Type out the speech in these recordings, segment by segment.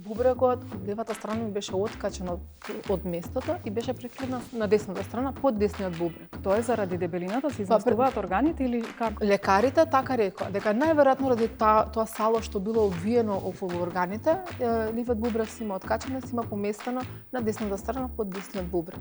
бубрегот од левата страна ми беше откачен од местото и беше прекинат на десната страна под десниот бубрег. Тоа е заради дебелината се изместуваат органите или како? Лекарите така рекоа, дека најверојатно ради тоа сало што било обвиено околу органите, левиот бубрег си има откачено, си има поместено на десната страна под десниот бубрег.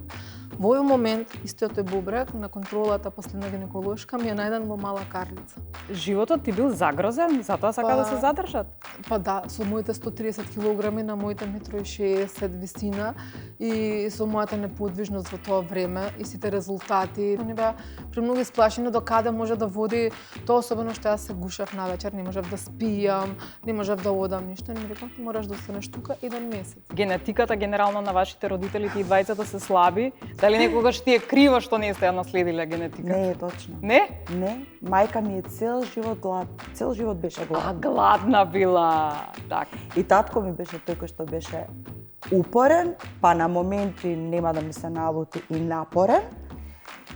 Во овој момент истиот тој бубрег на контролата последна гинеколошка ми е најден во мала карлица. Животот ти бил загрозен, затоа сака да се задржат? Па да, со моите 130 килограми на моите 1,60 висина и со мојата неподвижност во тоа време и сите резултати, не беа премногу исплашени до каде може да води тоа, особено што јас се гушев навечер, не можев да спијам, не можев да одам ништо, не реков ти мораш да останеш тука 1 месец. Генетиката генерално на вашите родители и двајцата се слаби, дали некогаш ти е криво што не сте ја наследиле генетика? Не е точно. Не? Не, мајка ми е цел живот беше гладна. А гладна била, така. И татко ми беше тој кој што беше упорен, па на моменти нема да ми се налути и напорен.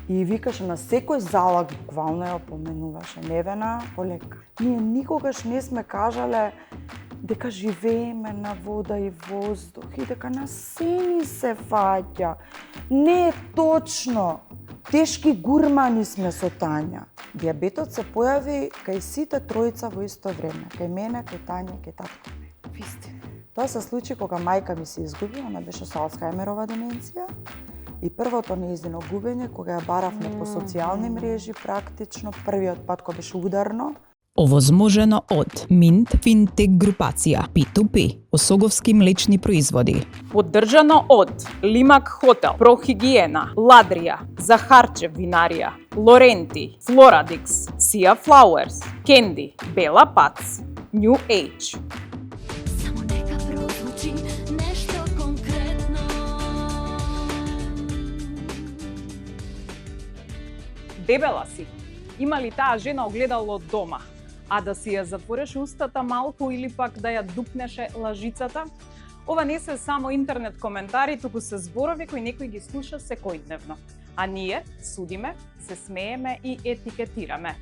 И викаше на секој залак, буквално ја опоменуваше, Невена, полека. Ние никогаш не сме кажале дека живееме на вода и воздух и дека на се ни се фаќа. Не е точно. Тешки гурмани сме со Тања. Дијабетот се појави кај сите тројца во исто време. Кај мене, кај Тања, кај татко. Вистина. Тоа се случи кога мајка ми се изгуби, она беше со Алцхајмерова деменција. И првото нејзино губење, кога ја баравме по социјални мрежи, практично, првиот пат кога беше ударно. Овозможено од Mint Fintech групација P2P, Осоговски млечни производи. Поддржано од Лимак Хотел, Прохигиена, Ладрија, Захарчев винарија, Лоренти, Флорадикс, Сија Flowers, Кенди, Бела Пац, New Age. Само нека прозвучи нешто конкретно. Дебела си. Има ли таа жена огледало од дома? А да си ја затвореше устата малку или пак да ја дупнеше лажицата? Ова не се само интернет коментари, туку се зборови кои некој ги слуша секојдневно. А ние судиме, се смееме и етикетираме.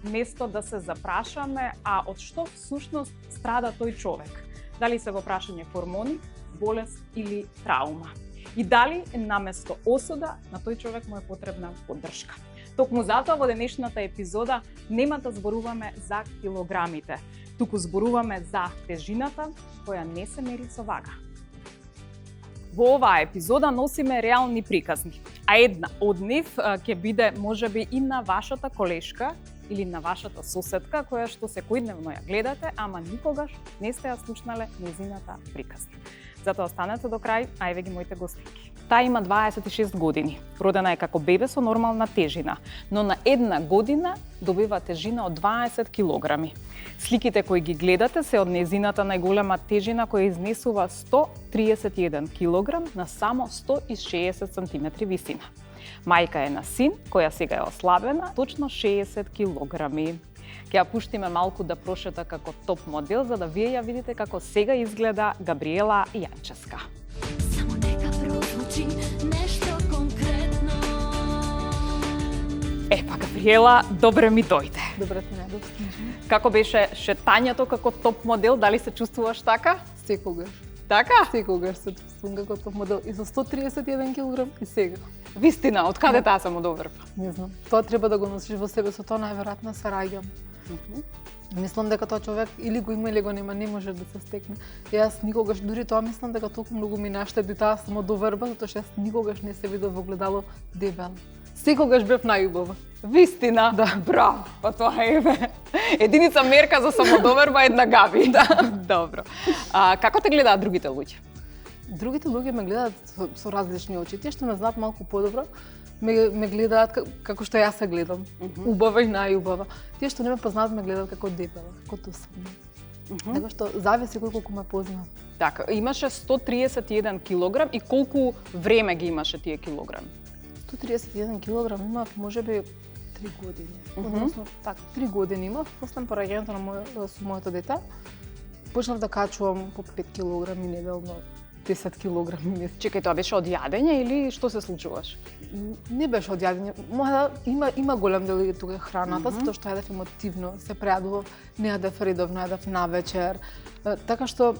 Место да се запрашаме, а од што всушност страда тој човек? Дали се во прашање хормони, болест или траума? И дали наместо осуда на тој човек му е потребна поддршка? Токму затоа во денешната епизода нема да зборуваме за килограмите, туку зборуваме за тежината која не се мери со вага. Во оваа епизода носиме реални приказни, а една од нив ќе биде можеби и на вашата колешка или на вашата соседка која што секојдневно ја гледате, ама никогаш не сте ја слушнале нејзината приказна. Затоа останете до крај, а еве ги моите гостинки. Таа има 26 години. Родена е како бебе со нормална тежина, но на една година добива тежина од 20 килограми. Сликите кои ги гледате се од нејзината најголема тежина која изнесува 131 килограм на само 160 сантиметри висина. Мајка е на син, која сега е ослабена, точно 60 килограми. Ќе ја пуштиме малку да прошета како топ модел, за да вие ја видите како сега изгледа Габриела Јанческа. Само нека прозвучи нешто конкретно. Епа, Габриела, добре ми дојде. Добре ти најдов. Како беше шетањето како топ модел, дали се чувствуваш така? Секогаш. Така? Секогаш се чувствувам како топ модел и за 131 килограм и сега. Вистина, од каде таа самодоверба? Не знам. Тоа треба да го носиш во себе, со тоа најверојатно се раѓам. Мислам дека тоа човек или го има или го нема, не може да се стекне. И јас никогаш, дури тоа мислам дека толку многу ми наштеди таа самодоверба, затоа што јас никогаш не се видов во огледало дебел. Секогаш бев најубава. Вистина? Да. Браво, па тоа е единица мерка за самодоверба една Габи. Да. Добро. Како те гледаат другите луѓе? Другите луѓе ме гледаат со различни очи. Тие што ме знаат малку подобро, ме гледаат како што јас се гледам. Убава и најубава. Тие што не ме познаат ме гледаат како дебела, како тосадна. Така што зависи колку ме познаат. Така, имаше 131 килограм и колку време ги имаше тие килограми? 131 килограм имав можеби 3 години. Односно, така, 3 години имав, после пораѓањето на со моето дете. Почнав да качувам по 5 килограми неделно, 10 килограми месечно. Чекај, тоа беше од јадење или што се случуваш? Не беше од јадење. Има голем дел и тука храната, затоа што јадев емотивно, се прејадував, не јадев редовно, јадев навечер. Така што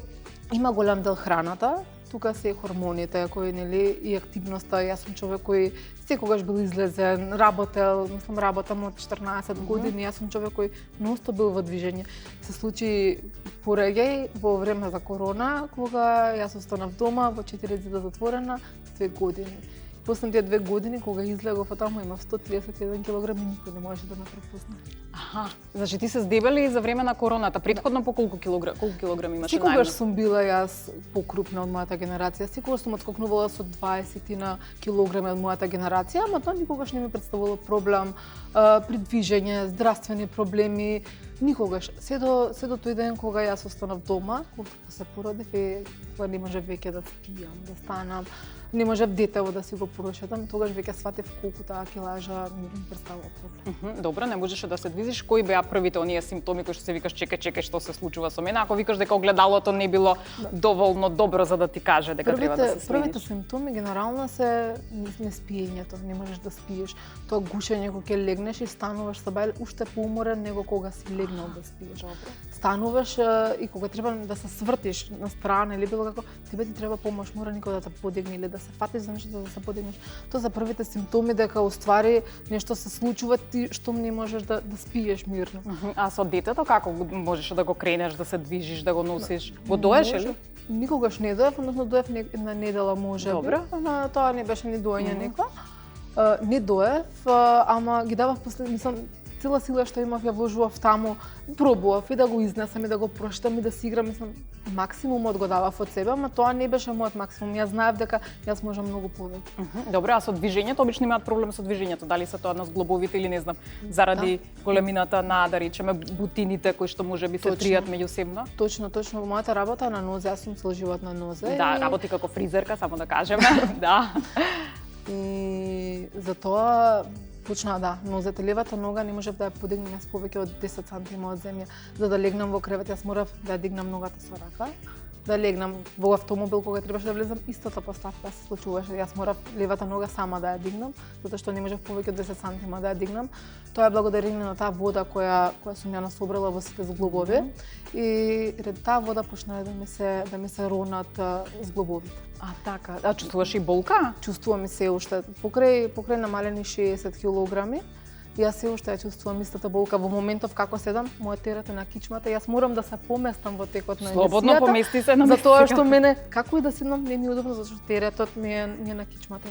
Има голем дел храната, тука се хормоните кои нели и активноста. Јас сум човек кој секогаш бил излезен, работел, работам од 14 години, јас сум човек кој ностоп бил во движење. Се случи пореѓај во време за корона, кога јас останав дома во 4 зида затворена 2 години. Последните 2 години кога излегов од таму имав 131 кг и никој не можеше да ме препозна. Аха, значи ти се здебели за време на короната, претходно по колку килограми имаше најмногу? Секогаш сум била јас покрупна од мојата генерација, секогаш сум отскокнувала со 20 на килограми од мојата генерација, ама тоа никогаш не ми представувало проблем при движење, здравствени проблеми, никогаш. Се до тој ден кога јас останав дома, кога се породив и кога не можев веќе да спијам, да станам, не можев детево да си го прошетам, тогаш веќе сватев колку таа килажа ми представува проблем. Добро, не можеше да се движиш. Кои беа првите оние симптоми кои што се викаш чекај што се случува со мене? Ако викаш дека огледалото не било доволно добро за да ти каже дека треба да се смениш. Првите симптоми генерално се неспиењето, не можеш да спиеш. Тоа гушење кога ќе легнеш и стануваш собајл уште поуморен него кога си легнал да спиеш. Стануваш и кога треба да се свртиш на страна или било како, тебе ти треба помош, мора некој да те подигне или да се фатиш за нешто да се подигнеш. Тоа се првите симптоми дека уствари нешто се случува ти што не можеш да спиеш мирно. А со детето како можеш да го кренеш, да се движиш, да го носиш? Го доеш или? Никогаш не доев, односно доев една недела може. Добро. Тоа не беше ни доење некоја. Не доев, ама ги давав цела сила што имав ја вложував таму, пробував и да го изнесам и да го проштам и да си играм, максимумот го давав од себе, ама тоа не беше мојот максимум. Јас знаев дека јас можам многу повеќе. Добро, а со движењето обично имаат проблем со движењето, дали се тоа на зглобовите или не знам, заради големината на, да речеме, бутините кои што можеби се тријат меѓусебно? Точно, во мојата работа на нозе, јас сум цел живот на нозе. Да, работи како фризерка, само да кажеме, да. И затоа почна нозете, левата нога не можев да ја подигнам јас повеќе од 10 сантима од земја. За да легнам во кревет, јас морав да ја дигнам ногата со рака. Да легнам во автомобил кога требаше да влезам, истата поставка се случуваше. Јас морав левата нога сама да ја дигнам, затоа што не можев повеќе од 10 сантима да ја дигнам. Тоа е благодарение на таа вода која сум ја насобрала во сите зглобови. И ред таа вода почна да ми се ронат зглобовите. А така, а чувствуваш и болка? Чувствувам и се уште покрај намалени 60 килограми. Јас се уште ја чувствувам истата болка во моментов како седам, мојот терет е на кичмата, јас морам да се поместам во текот на емисијата. Слободно помести се на место. Затоа што мене како и да седам не ми е удобно затоа што теретот ми е на кичмата.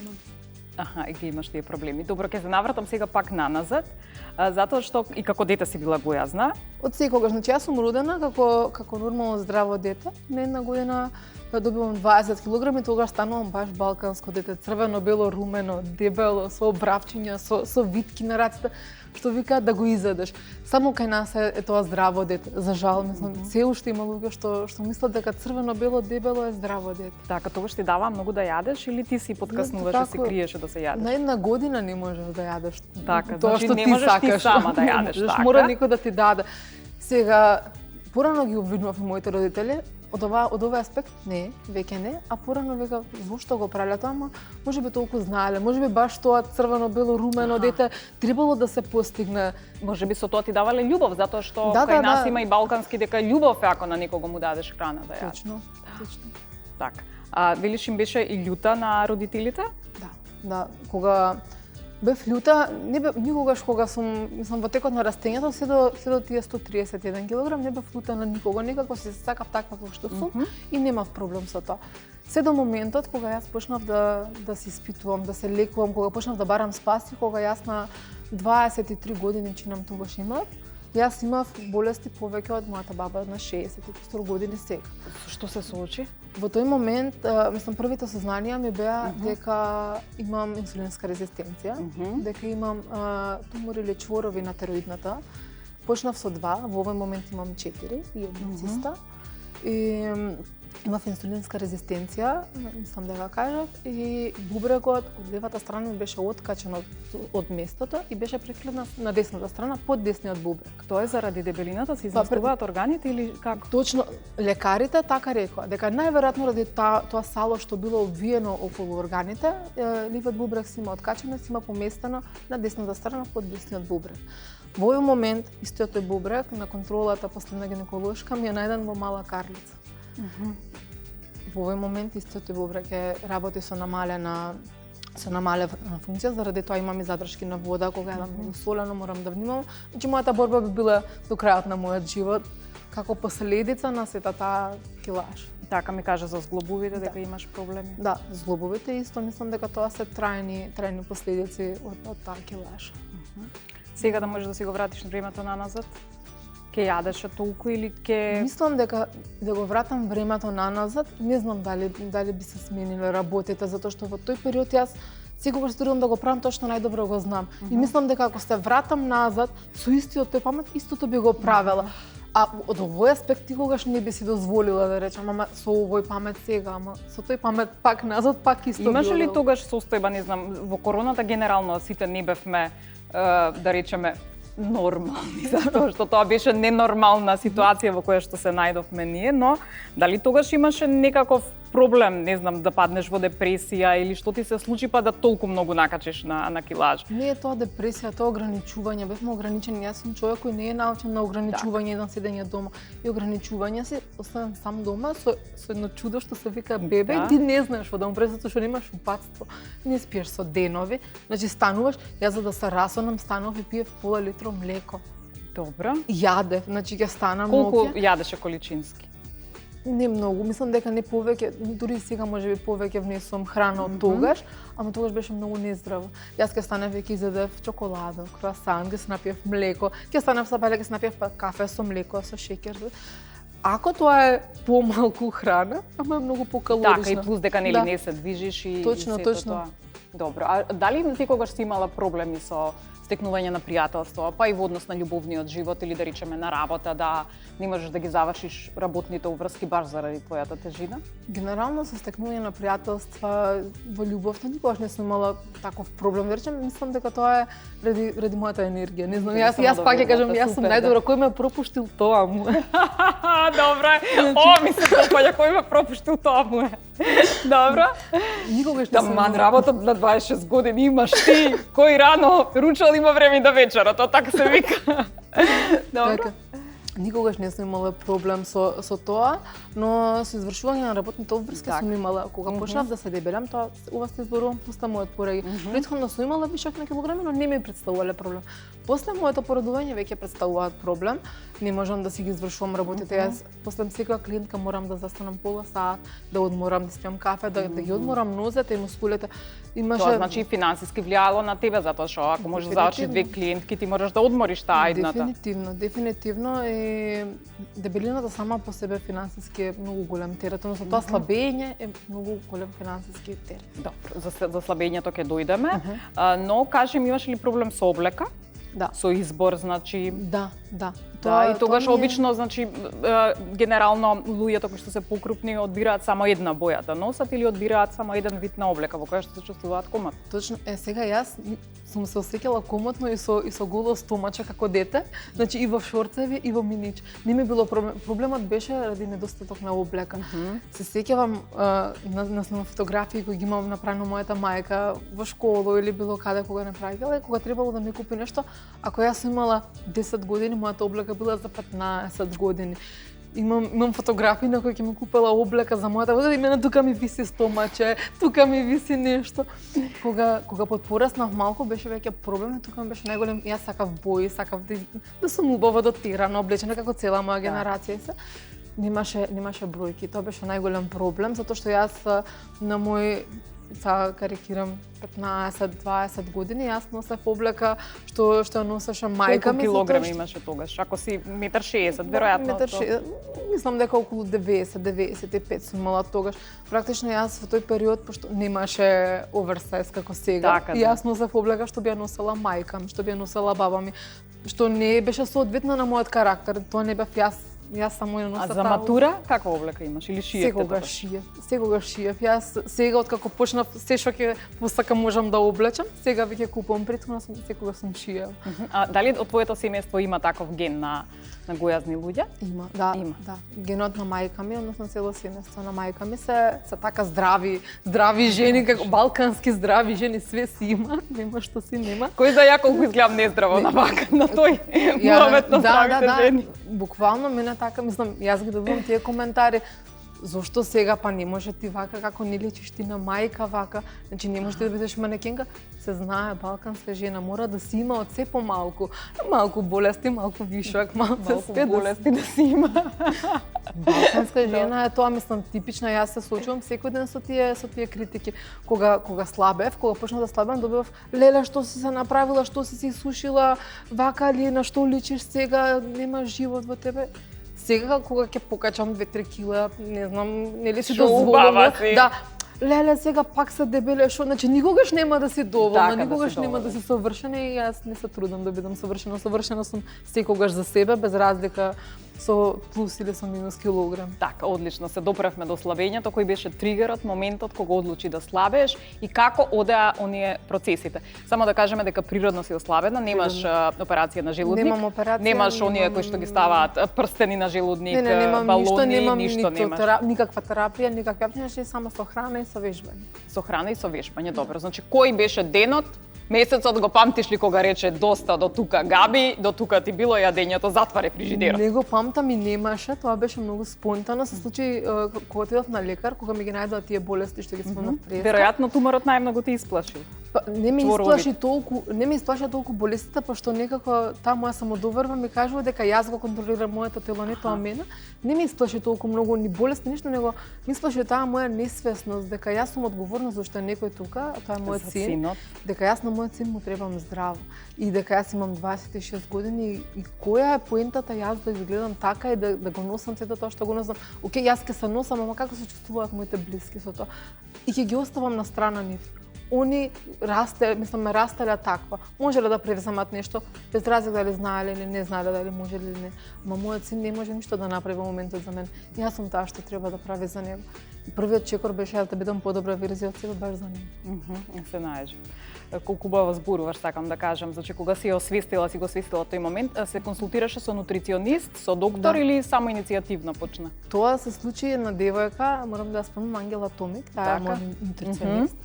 Аха, и ги имаш тие проблеми. Добро, ќе се навратам сега пак наназад, затоа што и како дете си била гојазна. Од секогаш, значи јас сум родена како нормално здраво дете. На една година добивам 20 килограми, тогаш станувам баш балканско дете, црвено, бело, румено, дебело, со обравчиња, со витки на раците, што викаат да го изедеш. Само кај нас е тоа здраво дете. За жал, се уште има луѓе што мислат дека црвено, бело, дебело е здраво дете. Така, тогаш ти дава многу да јадеш или ти си подкаснуваш и се криеше да се јадеш? На една година не можеш да јадеш. Така, тоа значи што не ти можеш сакаш. ти сама да јадеш, така? Мора некој да ти даде. Сега, порано ги обвинував моите родители, од овој аспект не, веќе не, а порано века зошто го правеле тоа, ама можеби толку знаеле, можеби баш тоа црвено, бело, румено дете требало да се постигне. Можеби со тоа ти давале љубов, затоа што кај нас има и балкански дека љубов е ако на некого му дадеш храна да јаде. Точно. Така. А велиш им беше и љута на родителите? Да, кога бев љута, никогаш кога сум во текот на растењето, се до тие 131 кг, не бев љута на никого, некако се сакав таква како што сум и немав проблем со тоа. Се до моментот кога јас почнав да се испитувам, да се лекувам, кога почнав да барам спаси, кога јас на 23 години чинам тогаш имав, јас имав болести повеќе од мојата баба на 64 години сега. Што се случи? Во тој момент, првите сознанија ми беа дека имам инсулинска резистенција, дека имам тумори или чворови на тероидната. Почнав со 2, во овој момент имам 4 и една циста. И имав инсулинска резистенција, мислам дека кажав, и бубрегот од левата страна ми беше откачен од местото и беше прекленат на десната страна под десниот бубрег. Тоа е заради дебелината се изнесуваат органите или како? Точно, лекарите така рекоа, дека најверојатно ради тоа сало што било обвиено околу органите, левиот бубрег си има откачено, си има поместено на десната страна под десниот бубрег. Во овој момент, истиот тој бубрег на контролата последна гинеколошка ми е најден во мала карлица. во овој момент исто тој бубрек работи со намалена функција, заради тоа имам и задршки на вода, кога едам многу солено, морам да внимавам. Значи, мојата борба би била до крајот на мојот живот, како последица на сета таа килаж. Така ми кажа за зглобовите, дека имаш проблеми. Да, зглобовите исто мислам дека тоа се трајни последици од таа килаж. Сега да можеш да си го вратиш на времето наназад? Ке јадеше толку или ке... Мислам дека да го вратам времето наназад, не знам дали би се смениле работите, затоа што во тој период јас секогаш трудам да го правам тоа што најдобро го знам. И мислам дека ако се вратам назад со истиот тој памет, истото би го правела. А од овој аспект никогаш не би си дозволила да речам, ама со овој памет сега, ама со тој памет пак назад, пак исто. Имаше ли тогаш состојба, не знам, во короната генерално сите не бевме, да речеме, нормални, затоа што тоа беше ненормална ситуација во која што се најдовме ние, но дали тогаш имаше некаков проблем, не знам, да паднеш во депресија или што ти се случи па да толку многу накачиш на килаж? Не е тоа депресија, тоа ограничување, бевме ограничени. Јас сум човек кој не е научен на ограничување, на седење дома. И ограничување си оставам сам дома со едно чудо што се вика бебе, и ти не знаеш во дом, затоа што немаш упатство. Не спиеш со денови, значи стануваш, јас за да се расонам станов и пиев пола литро млеко. Добро. Јадев, значи ќе станам колку јадеше количински? Не многу, мислам дека не повеќе, дури сега можеби повеќе внесувам храна од тогаш, ама тогаш беше многу нездраво. Јас ќе станев и ќе изедев чоколада, круасан, ќе се напиев млеко, ќе станев сабајле, ќе се напиев кафе со млеко, со шеќер. Ако тоа е помалку храна, ама е многу покалорично. Така, и плюс дека нели не се движиш и точно. тоа. Добро, а дали ти когаш си имала проблеми со стекнување на пријателство, па и во однос на љубовниот живот или да речеме на работа, да не можеш да ги завршиш работните уврски баш заради твојата тежина? Генерално со стекнување на пријателства во љубовта никогаш не сум имала таков проблем. Да речем, мислам дека тоа е ради мојата енергија. Не знам, јас пак ќе кажам, јас сум најдобро, кој ме пропуштил тоа му е. Добро. Ми се допаѓа кој ме пропуштил тоа му е. Добро. Никогаш не сум. Ман работат на 26 години имаш ти, кој рано ручал има време да вечера, тоа така се вика. Добро. Никогаш не сум имала проблем со тоа, но со извршување на работните обврски сум имала. Кога почнав да се дебелам, тоа ова се зборувам после мојот пораѓај. Претходно сум имала вишок на килограми, но не ми представувале проблем. После моето поrodување веќе представуваат проблем. Не можам да си ги извршувам работите. Јас после секоја клиентка морам да застанам пола саат, да одморам, да спијам кафе, да ги одморам нозете и мускулите. Тоа значи и финансиски влијало на тебе, затоа што ако можеш да завршиш 2 клиентки, ти можеш да одмориш таа едната. Дефинитивно и дебелината сама по себе финансиски е многу голем терет, но со тоа слабење е многу голем финансиски терет. Добро, за слабењето ќе дојдеме, но кажи ми, имаш ли проблем со облека? Да. Со избор, значи... Да. Да, и тогаш обично, значи, генерално луѓето кои што се покрупни одбираат само една боја да носат или одбираат само еден вид на облека во која што се чувствуваат коматно. Точно, сега јас сум се осеќала коматно и со голо стомаче како дете, значи и во шорцеви и во минич. Не ми било проблем. Проблемот беше ради недостаток на облека. Се сеќавам на фотографии кои ги имам направено мојата мајка во школа или било каде кога не правила, кога требало да ми купи нешто, ако јас имала 10 години, мојата облека била за 15 години. Имам фотографии на кои ќе ми купила облека за мојата возраст и мене тука ми виси стомаче, тука ми виси нешто. Кога подпораснав малку беше веќе проблем, тука ми беше најголем. Јас сакав бои, сакав да сум убаво дотирана, облечена како цела моја генерација се. Немаше бројки, тоа беше најголем проблем, затоа што јас на мој карикирам 15-20 години, јас носев облека што носеше мајка ми. Колку килограми имаше тогаш? Ако си 1,60 м, веројатно. Мислам дека околу 90-95 сум имала тогаш. Практично јас во тој период, пошто немаше оверсайз како сега, и јас носев облека што би ја носела мајка ми, што би ја носела баба ми, што не беше соодветно на мојот карактер. Тоа не бев јас само ја носев. А за матура каква облека имаш или шиевте? Секогаш шиев. Јас сега откако почнав се што ќе посакам можам да облечам, сега веќе купувам, претходно секогаш сум шиев. А дали од твоето семејство има таков ген на гојазни луѓе? Има, да. Генот на мајка ми, односно цело семејство на мајка ми се така здрави жени, како балкански здрави жени, све си има, нема што си нема. Кој да ја колку изгледам нездраво на тој момент на здравите жени. Буквално мене така, мислам, јас ги добивам тие коментари. зошто сега па не може ти вака, како не лечиш ти на мајка вака, значи не можеш ти да бидеш манекенка. Се знае, балканска жена мора да си има од се помалку. Малку болести, малку вишок, малку болести да си има. Балканска жена е тоа, мислам, типична. Јас се случувам секој ден со тие критики. Кога слабев, кога почнав да слабам, добивав: леле, што си се направила, што си се сушила, вака ли, на што личиш сега, нема живот во тебе. Сега кога ќе покачам 2-3 кила, не знам, нели си дозволувам. Да, леле, сега пак се дебеле, шо, значи никогаш нема да си доволна, никогаш нема да си совршена и јас не се трудам да бидам совршена. Совршена сум секогаш за себе, без разлика со плюс или со минус килограм. Така, одлично, се допревме до слабењето, кој беше тригерот, моментот кога одлучи да слабееш и како одеа оние процесите. Само да кажеме дека природно си ослабена, немаш операција на желудник. Немам операција. Немаш оние кои што ги ставаат прстени на желудник, немам балони, ништо немаш. Никаква терапија, никаква, значи само со храна и со вежбање. Со храна и со вежбање, добро. Значи, кој беше денот? Месецот го памтиш ли кога рече доста до тука Габи, до тука ти било јадењето, затвари фрижидерот? Не го памтам и немаше, тоа беше многу спонтано. Се случи кога отидов на лекар, кога ми ги најдоа тие болести што ги спомнав пред. Веројатно туморот најмногу те исплаши. Не ме исплаши толку болестите, пошто некако таа моја самодоверба ми кажува дека јас го контролирам моето тело, не тоа мене. Не ме исплаши толку многу ни болести, ништо, него ми исплаши таа моја несвесност дека јас сум одговорна зашто е некој тука, тоа е мојот син, дека јас на мојот син му требам здраво и дека јас имам 26 години и која е поентата јас да ги гледам така и да го носам сето тоа што го носам. Океј, јас ќе се носам, ама како се чувствуваат моите блиски со тоа? И ќе ги оставам на страна нив. Они ме растеле таква. Можеле да превземат нешто, без разлика дали знаеле или не знаеле, дали може или не. Ама мојот син не може ништо да направи во моментот за мене. Јас сум таа што треба да прави за него. И првиот чекор беше јас да бидам подобра верзија од себе баш за него. Се најде. Колку убаво зборуваш, сакам да кажам. Значи, кога си го освестила тој момент, се консултираше со нутриционист, со доктор или само иницијативно почна? Тоа се случи една девојка, морам да ја спомнам, Ангела Томик, таа е мој нутриционист.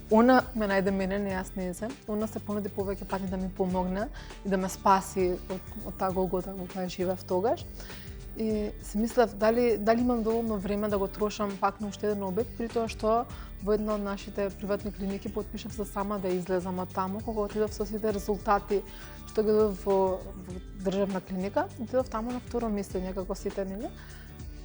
Она ме најде мене, не јас незе. Она се понуди повеќе пати да ми помогне и да ме спаси од таа голгота во која живеев тогаш. И си мислев дали имам доволно време да го трошам пак на уште еден обед, при тоа што во една од нашите приватни клиники потпишав за сама да излезам од таму, кога отидов со сите резултати што ги добив во државна клиника, отидов таму на второ место некако сите, нели?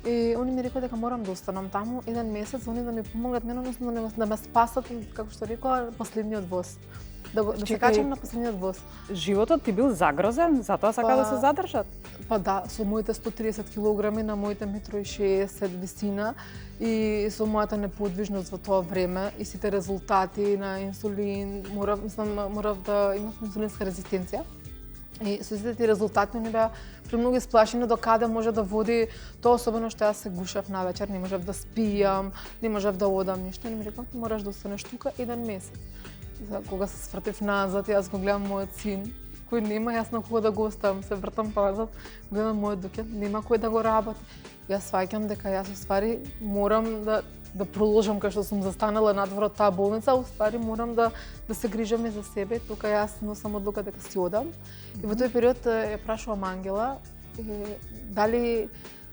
И они ми рекоа дека морам да останам таму еден месец, они да ми помогнат мене, односно да ме спасат, како што рекоа, последниот воз. Да се качам на последниот воз. Животот ти бил загрозен, затоа сака да се задржат? Па да, со моите 130 килограми на моите 1,60 висина и со мојата неподвижност во тоа време и сите резултати на инсулин, морав да имам инсулинска резистенција. И со сите тие резултати не беа премногу исплашени до каде може да води тоа, особено што јас се гушев навечер, не можев да спијам, не можев да одам ништо, и ми реков мораш да останеш тука еден месец. Кога се свртев назад, јас го гледам мојот син, кој нема јас на кого да го оставам, се вртам назад, гледам мојот докет, нема кој да го работи. Јас сваќам дека јас уствари морам да продолжам кај што сум застанала надвор од таа болница, уствари морам да се грижам и за себе. Тука јас носам одлука дека си одам. И во тој период ја прашувам Ангела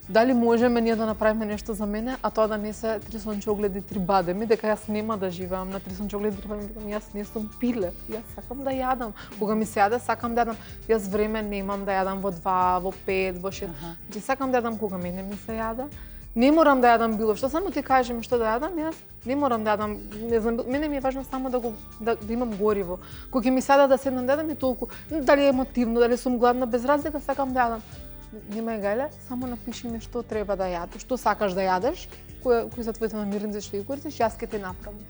дали можеме ние да направиме нешто за мене, а тоа да не се 3 сончогледи, 3 бадеми, дека јас нема да живеам на 3 сончогледи, 3 бадеми, јас не сум пиле. Јас сакам да јадам. Кога ми се јаде, сакам да јадам. Јас време немам да јадам во 2, во 5, во 6. Значи сакам да јадам кога мене ми се јаде. Не морам да јадам било што, само ти кажем што да јадам, јас не морам да јадам, не знам, мене ми е важно само да имам гориво. Кога ќе ми сада да седнам да јадам и толку, дали е емотивно, дали сум гладна, без разлика сакам да јадам. Нема гајле, само напиши ми што треба да јадеш, што сакаш да јадеш, кои се твоите намирници што ги користиш, јас ќе ти направам.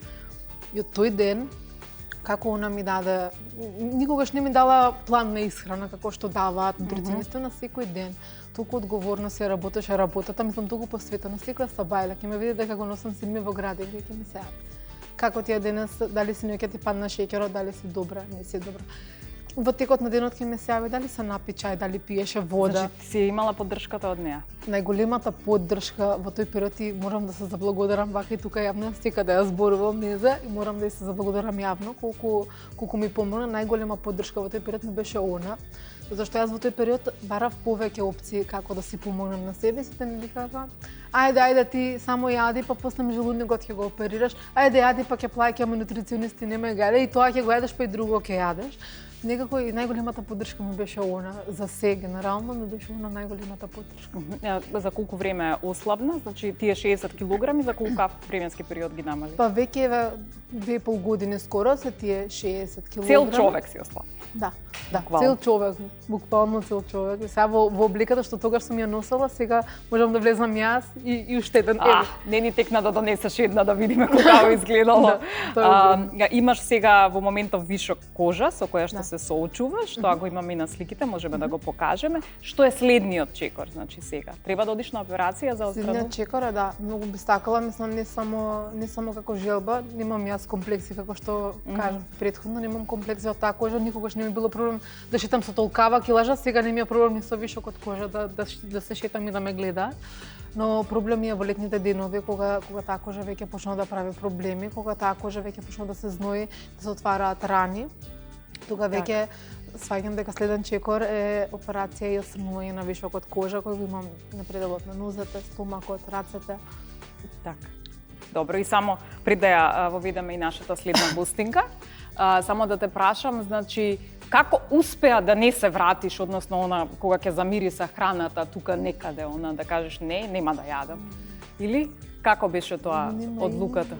И од тој ден, како она ми даде, никогаш не ми дала план на исхрана како што даваат нутриционисти на секој ден. Толку одговорно се работеше работата, мислам толку посветено, секоја сабајла ќе ме види дека го носам син ми во градинка и ќе ми се јави. Како ти е денес, дали си ќе ти падна шеќерот, дали си добра, не си добра. Во текот на денот ќе ме се јави дали се напи чај, дали пиеше вода. Значи, ти си имала поддршката од неа. Најголемата поддршка во тој период и морам да се заблагодарам вака и тука јавно стека да ја зборувам неза и морам да ја се заблагодарам јавно колку ми помогна. Најголема поддршка во тој период ми беше она, зашто јас во тој период барав повеќе опции како да си помогнам на себе, сите ми викаа ајде ти само јади, па после желудникот ќе го оперираш, ајде јади па ќе плаќаме нутриционисти, нема гајде и тоа ќе го јадеш па и друго ќе јадеш. Некако и најголемата поддршка ми беше она, за се генерално ми беше она најголемата поддршка. За колку време ослабна? Значи тие 60 килограми за колку временски период ги намали? Па веќе 2,5 години скоро се тие 60 килограми. Цел човек си ослаб. Да, Буквално. цел човек, буквално цел човек. И сега во обликата што тогаш сум ја носела, сега можам да влезам јас и уште еден Не ни текна да донесеш една да видиме како изгледало. Имаш сега во моментов вишок кожа со која што се соочуваш, тоа го имаме и на сликите, можеме да го покажеме. Што е следниот чекор, значи сега? Треба да одиш на операција за отстранување? Следниот чекор е многу би сакала, мислам не само како желба, немам јас комплекси како што кажав претходно, немам комплекси од таа кожа, никогаш не ми било проблем да шетам со толкава килажа, сега не ми е проблем ни со вишокот кожа да се шетам и да ме гледа. Но проблем е во летните денови кога таа кожа веќе почна да прави проблеми, кога таа кожа веќе почна да се знои, да се отвараат рани. Тога веќе сваѓам дека следен чекор е операција и отстранување на вишокот кожа кој го имам на пределот на нозете, стомакот, рацете. Така. Добро, и само пред да ја воведеме и нашата следна бустинка, само да те прашам, значи, како успеа да не се вратиш, односно она кога ќе замириса храната тука некаде, она да кажеш нема да јадам. Или како беше тоа одлуката?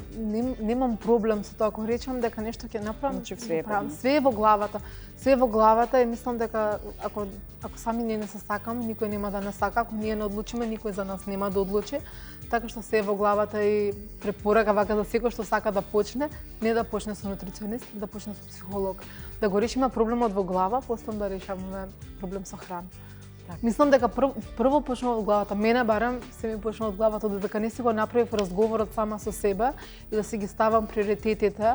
Немам проблем со тоа, ако речам дека нешто ќе направам, значи све е во главата. Све е во главата и мислам дека ако сами ние не се сакам, никој нема да не сака, ако ние не одлучиме, никој за нас нема да одлучи. Така што се е во главата и препорака вака за секој што сака да почне, не да почне со нутриционист, да почне со психолог. Да го решиме проблемот во глава, после да решаваме проблем со храна. Мислам дека прво почнува од главата. Мене барем се ми почнува од главата, додека не си го направив разговорот сама со себе и да си ги ставам приоритетите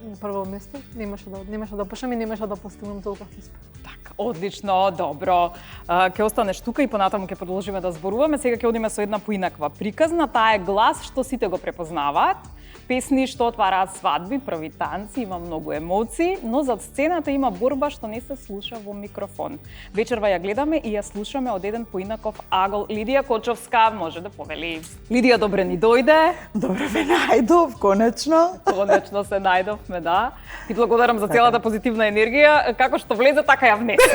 на прво место, немаше да почнам и немаше да постигнам толку успех. Така, одлично, добро. Ќе останеш тука и понатаму ќе продолжиме да зборуваме. Сега ќе одиме со една поинаква приказна. Таа е глас што сите го препознаваат. Песни што отвараат свадби, први танци, има многу емоции, но зад сцената има борба што не се слуша во микрофон. Вечерва ја гледаме и ја слушаме од еден поинаков агол. Лидија Кочовска може да повели. Лидија, добре ни дојде. Добре ве најдов, конечно. Конечно се најдовме, да. Ти благодарам за целата позитивна енергија, како што влезе, така ја внесе.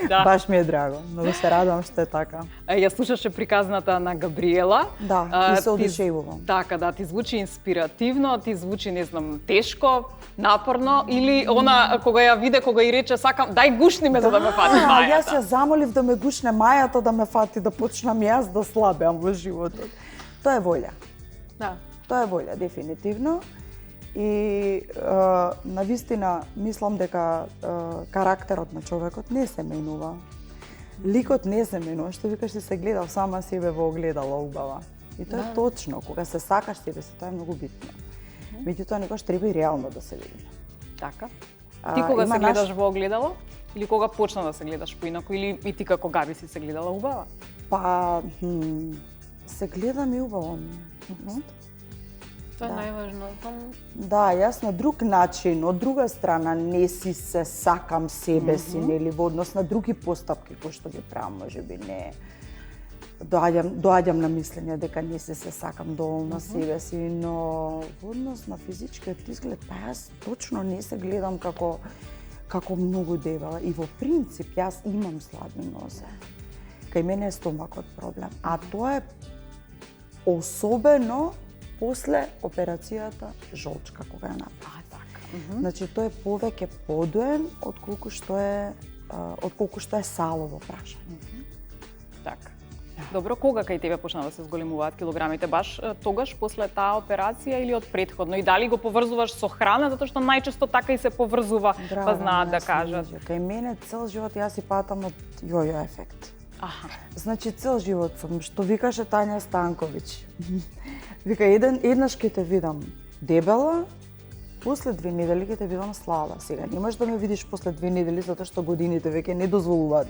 Да. Баш ми е драго, многу се радувам што е така. Ја слушаше приказната на Габриела. Да, и се одушевувам. Така, да, ти звучи инспиративно, ти звучи, не знам, тешко, напорно, или она кога ја виде, кога и рече сакам, дај гушни ме за да ме фати мајата. Јас ја замолив да ме гушне мајата, да ме фати, да почнам јас да слабеам во животот. Тоа е волја. Да. Тоа е волја, дефинитивно. И навистина мислам дека карактерот на човекот не се менува. Ликот не се менува, што викаш се гледал сама себе во огледало убава. И тоа е точно, кога се сакаш себе си, тоа е многу битно. Меѓутоа некогаш треба и реално да се види. Така. Ти кога се гледаш во огледало или кога почна да се гледаш поинако или и ти како Габи си се гледала убава? Па се гледам и убаво ми е. Тоа е најважно. Да, јас на друг начин, од друга страна не си се сакам себе си, нели, во однос на други постапки кои што ги правам, можеби не доаѓам на мислење дека не се сакам доволно себе си, но во однос на физичкиот изглед, па јас точно не се гледам како многу дебела и во принцип јас имам слаби нозе. Кај мене е стомакот проблем, а тоа е особено после операцијата жолчка кога ја направи. Така. Значи тоа е повеќе подоен отколку што е салово прашање. Така. Добро, кога кај тебе почна да се зголемуваат килограмите? Баш тогаш после таа операција или од претходно? И дали го поврзуваш со храна, затоа што најчесто така и се поврзува, па знаат да кажат. Кај мене цел живот јас си патам од јојо ефект. Значи цел живот сум, што викаше Тања Станковиќ. Вика еднаш ќе те видам дебела После 2 недели ќе те видам слаба. Сега не можеш да ме видиш после 2 недели затоа што годините веќе не дозволуваат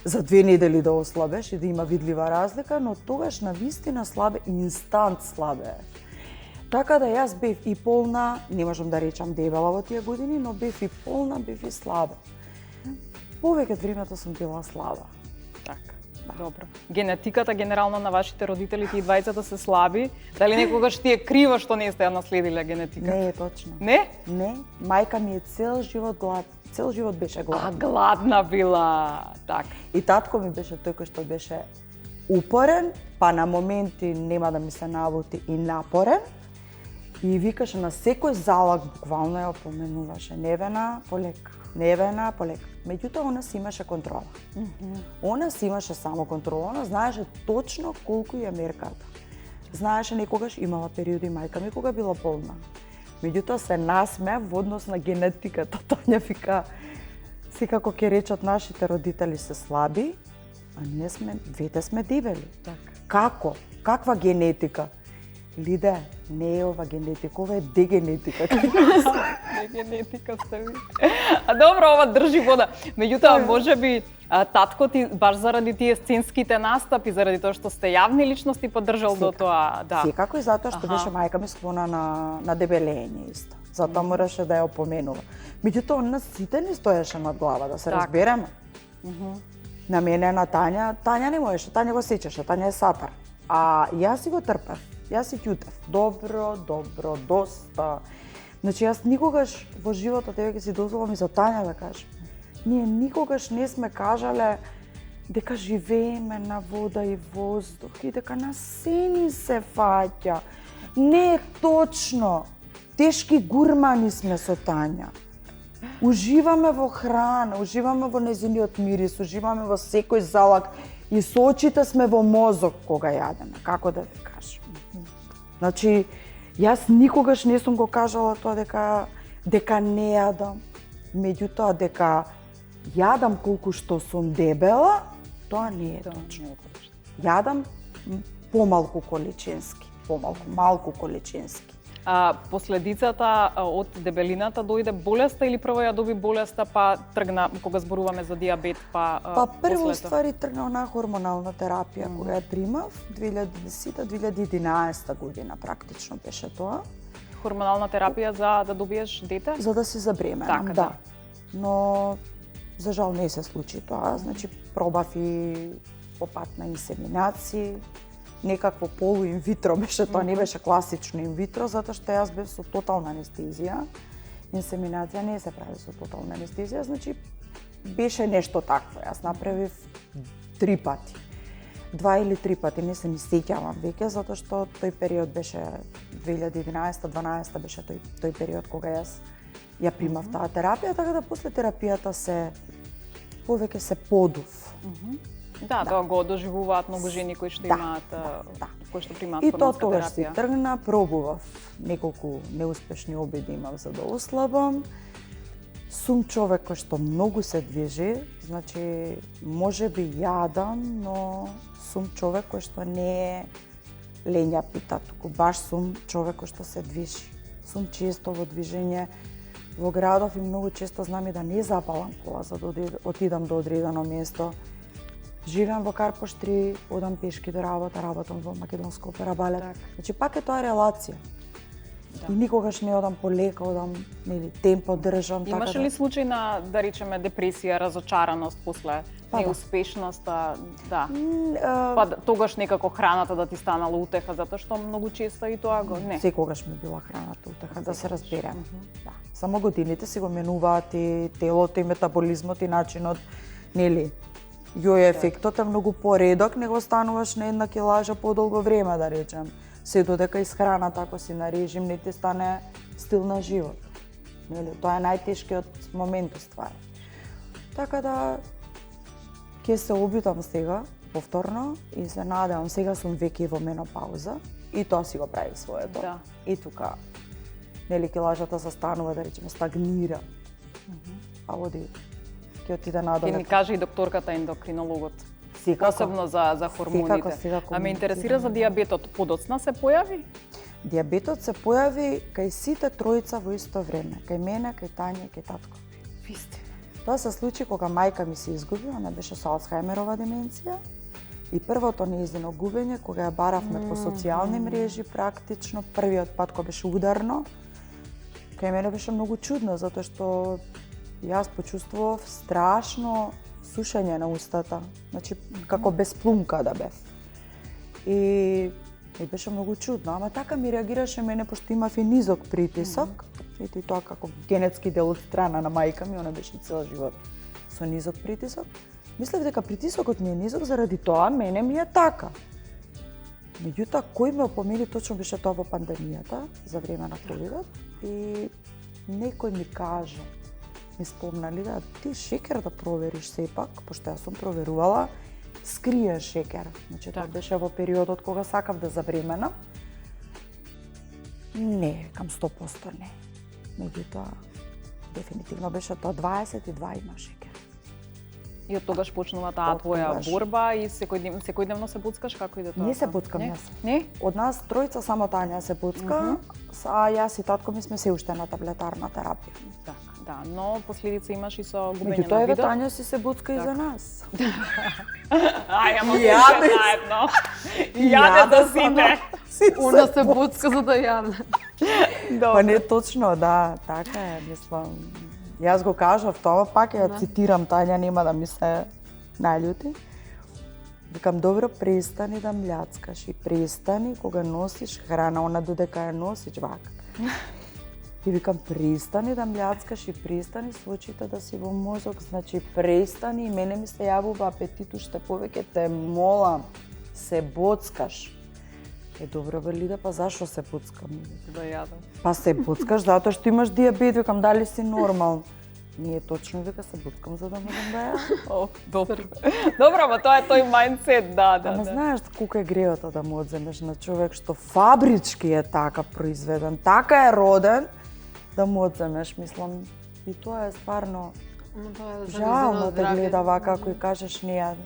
за 2 недели да ослабеш и да има видлива разлика, но тогаш на вистина слабе, инстант слабе. Така да јас бев и полна, не можам да речам дебела во тие години, но бев и полна, бев и слаба. Повеќе од времето сум била слаба. Така. Добро. Генетиката генерално на вашите родители, тие двајцата се слаби. Дали некогаш ти е криво што не сте ја наследиле генетика? Не е точно. Не? Не, мајка ми е цел живот беше гладна. Гладна била. Така. И татко ми беше тој кој што беше упорен, па на моменти нема да ми се навути и напорен. И викаше на секој залак, буквално ја опоменуваше Невена, полека. Невена, полека. Меѓутоа, она си имаше контрола. Она си имаше само контрола, она знаеше точно колку ја мерката. Знаеше некогаш имала периоди мајка ми кога била полна. Меѓутоа се насмеа во однос на генетиката. Тања вика, секако ќе речат нашите родители се слаби, а ние сме, двете сме дебели. Така. Како? Каква генетика? Лиде, не е ова генетика, ова е дегенетика. Генетика сте ви. А добро, ова држи вода. Меѓутоа, можеби татко ти баш заради тие сценските настапи, заради тоа што сте јавни личности, поддржал до тоа, да. Секако и затоа што беше мајка ми склона на дебелење исто. Затоа мораше да ја опоменува. Меѓутоа, на сите не стоеше над глава, да се разбереме. На мене, на Тања не можеше, Тања го сечеше, Тања е сатар. А јас си го трпев. Јас си ќутев. Добро, доста. Значи, јас никогаш во животот, еве ќе си дозволам и за Тања да кажам, ние никогаш не сме кажале дека живееме на вода и воздух и дека на се ни се фаќа. Не е точно. Тешки гурмани сме со Тања. Уживаме во храна, уживаме во нејзиниот мирис, уживаме во секој залак и со очите сме во мозок кога јадеме, како да ви кажам. Значи, јас никогаш не сум го кажала тоа дека не јадам, меѓутоа дека јадам колку што сум дебела, тоа не е точно. Јадам помалку количински, малку количински. Последицата од дебелината дојде болеста или прво ја доби болеста па тргна кога зборуваме за диабет па прво ствари тргна на хормонална терапија која ја примав 2010-2011 година практично беше тоа. Хормонална терапија за да добиеш дете? За да се забременам, така, да. Но за жал не се случи тоа, значи пробав и по пат на инсеминации. Некакво полу инвитро беше, тоа не беше класично инвитро, затоа што јас бев со тотална анестезија. Инсеминација не се прави со тотална анестезија, значи беше нешто такво. Јас направив 3 пати. 2 или 3 пати, не се ни сеќавам веќе, затоа што тој период беше 2011-12 беше тој период кога јас ја примав таа терапија, така да после терапијата повеќе се подув. Да, тоа го доживуваат многу жени кои што имаат, кои што примаат хормонска терапија. И тоа тогаш си тргна, пробував неколку неуспешни обиди имав за да ослабам. Сум човек кој што многу се движи, значи можеби јадам, но сум човек кој што не е ленја пита, туку баш сум човек кој што се движи. Сум често во движење во градов и многу често знам и да не запалам кола за да отидам до одредено место. Живеам во Карпош 3, одам пешки до работам во Македонска опера балет. Значи пак е тоа релација. И никогаш не одам полека, одам темпо држам. Имаше ли случај на, да речеме, депресија, разочараност после неуспешност? Да. Па тогаш некако храната да ти станала утеха, затоа што многу често и тоа го не. Секогаш ми била храната утеха, да се разбереме. Да. Само годините си го менуваат и телото и метаболизмот и начинот, нели? Јој ефектот е многу поредок, него стануваш на една килажа подолго време, да речем. Се додека исхраната, ако си на режим, не ти стане стил на живот. Тоа е најтешкиот момент, уствари. Така да, ќе се обидам сега, повторно, и се надевам, сега сум веќе во менопауза, и тоа си го прави своето. Да. И тука, килажата се станува, да речеме, стагнира. А оди, ќе отиде надоле. Ќе ми каже и докторката ендокринологот. Секако. Посебно за хормоните. Секако, А ме интересира за диабетот. Подоцна се појави? Диабетот се појави кај сите тројца во исто време, кај мене, кај Тања и кај татко. Вистина. Тоа се случи кога мајка ми се изгуби, она беше со Алцхајмерова деменција. И првото нејзино губење, кога ја баравме по социјални мрежи, практично првиот пат кога беше ударно, кај мене беше многу чудно, затоа што јас почувствував страшно сушење на устата, значи како без плунка да бев. И беше многу чудно, ама така ми реагираше мене, пошто имав и низок притисок, и тоа како генетски дел од страна на мајка ми, она беше цел живот со низок притисок. Мислев дека притисокот ми е низок заради тоа, мене ми е така. Меѓутоа, кој ме опомени точно беше тоа во пандемијата, за време на ковидот, и некој ми кажа, ми спомнали да ти шекер да провериш сепак, пошто јас сум проверувала, скрија шекер. Значи, тоа беше во периодот кога сакав да забременам. Не, кам 100% не. Меѓутоа, дефинитивно беше тоа 22 има шекер. И од тогаш почнува таа твоја борба и секојдневно се буцкаш, како иде тоа? Не се буцкам јас. Не? Од нас тројца само Тања се буцка, а јас и татко ми сме се уште на таблетарна терапија. Така, да, но последица имаш и со губење Меѓутоа, на еве видот. Тања си се буцка и за нас. Ај, ама Јаде се заедно. Јаде да сите. Она се буцка за да јаде. Па не точно, да, така е, мислам. Јас го кажав тоа, пак ја цитирам Тања, нема да ми се наљути. Викам, добро, престани да мљацкаш и престани кога носиш храна, она додека ја носиш вака. И викам, престани да мљацкаш и престани со очите да си во мозок, значи престани, и мене ми се јавува апетит уште повеќе, те молам, се боцкаш. Добро, Белида, па зашо се буцкам? Да јадам. Па се буцкаш затоа што имаш диабет, викам, дали си нормал? Не е точно, вика, се буцкам за да можам да ја. О, добро. Добро, ама тоа е тој мајндсет, да. Ама знаеш колку е греото да му одземеш на човек што фабрички е така произведен, така е роден, да му одземеш, мислам, и тоа е стварно жално да гледа вака, ако и кажеш не јаде.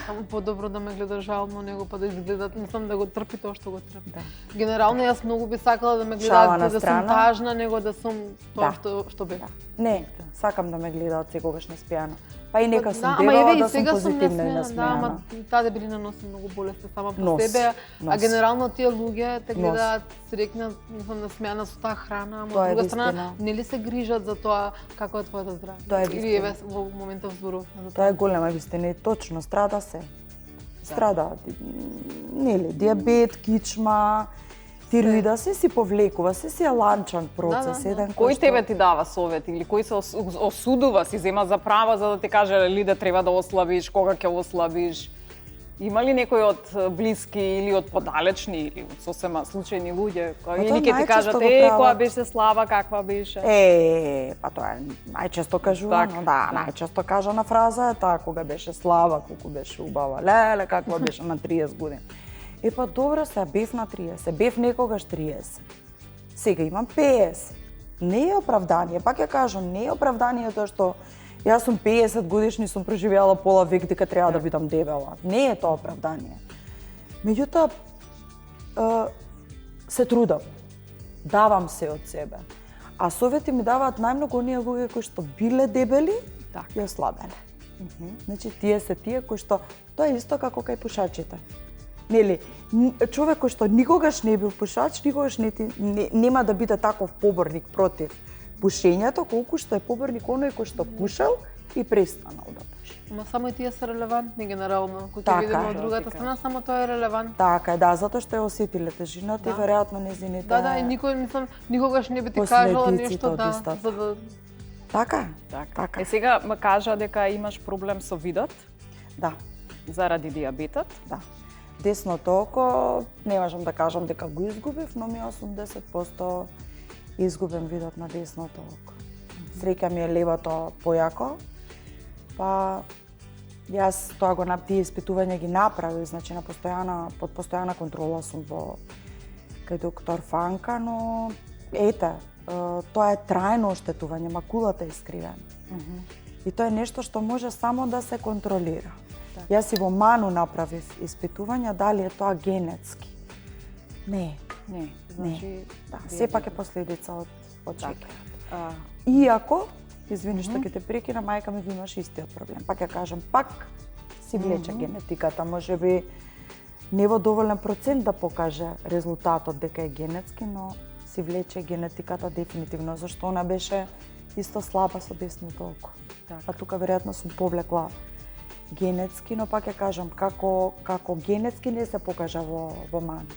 Само подобро да ме гледа жално него, па да изгледат, не сам да го трпи тоа што го трпи. Да. Генерално јас многу би сакала да ме Шала гледаат на да сум страна. тажна, него да сум тоа Да. што бев. Не, сакам да ме гледаат секогаш неспијано. Па и нека сум ама девала еве да и сум сега сум позитивна и несмејана, да, ама насмејана. таа дебелина носи многу болести сама по Носи, себе, а носи. генерално тие луѓе те Носи. гледаат срекна, мислам, насмејана со таа храна, ама Тоа од е друга страна вистина. нели се грижат за тоа како е твоето здравје. Тоа е Или вистина. еве во моментов зборувавме за Тоа е голема вистина и точно, страда се. Страда, нели, диабет, кичма, тироида, се си повлекува, се си е ланчан процес, Да. еден Кој што- тебе ти дава совет или кој се осудува, си зема за права за да ти каже ли да треба да ослабиш, кога ќе ослабиш? Има ли некој од блиски или од подалечни или од сосема случајни луѓе кои тоа или ќе ти најчесто кажат го која прават. беше слаба, каква беше? Па тоа е најчесто кажувано, Так, да, да. најчесто кажана фраза е таа кога беше слава, колку беше убава, леле, каква беше на 30 години. Па добро, се бев на 30, бев некогаш 30. Сега имам 50. Не е оправдание, пак ја кажам, не е оправдание тоа што јас сум 50 годишни, сум преживеала пола век дека треба да бидам дебела. Не е тоа оправдание. Меѓутоа, се трудам. Давам се од себе. А совети ми даваат најмногу оние луѓе кои што биле дебели и ослабеле. Значи, тие се тие кои што, тоа е исто како кај пушачите. Нели, човек кој што никогаш не бил пушач, никогаш нема да биде таков поборник против пушењето, колку што е поборник оној кој што пушел и престанал да пуши. Ама само и тие се релевантни генерално, кои ќе Така, видиме од да, другата страна, само тоа е релевантно. Така е, да, затоа што е осетиле тежината и Да. веројатно незините. Да, и никој, мислам, никогаш не би ти кажала Последиците нешто од да, истото. за да Така е. Така. Сега ме кажа дека имаш проблем со видот Да, заради диабетот. да. Десното око, не можам да кажам дека го изгубив, но ми 80% изгубен видот на десното око. Среќа ми е левото појако, па јас тоа го тие испитувања ги направив, значи под постојана контрола сум кај доктор Фанка, но ете, тоа е трајно оштетување, макулата е искривена. И тоа е нешто што може само да се контролира. Јас и во Ману направив испитувања, дали е тоа генетски. Не, Не, значи Да, сепак е последица од Така. шеќерот. Иако, извини што ќе те прекина, мајка ми го имаше истиот проблем. Пак ја кажам, пак си влече генетиката, можеби не во доволен процент да покаже резултатот дека е генетски, но си влече генетиката дефинитивно, зашто она беше исто слаба со десното око. Така. А тука веројатно сум повлекла генетски, но пак ја кажам, како генетски не се покажа во ман.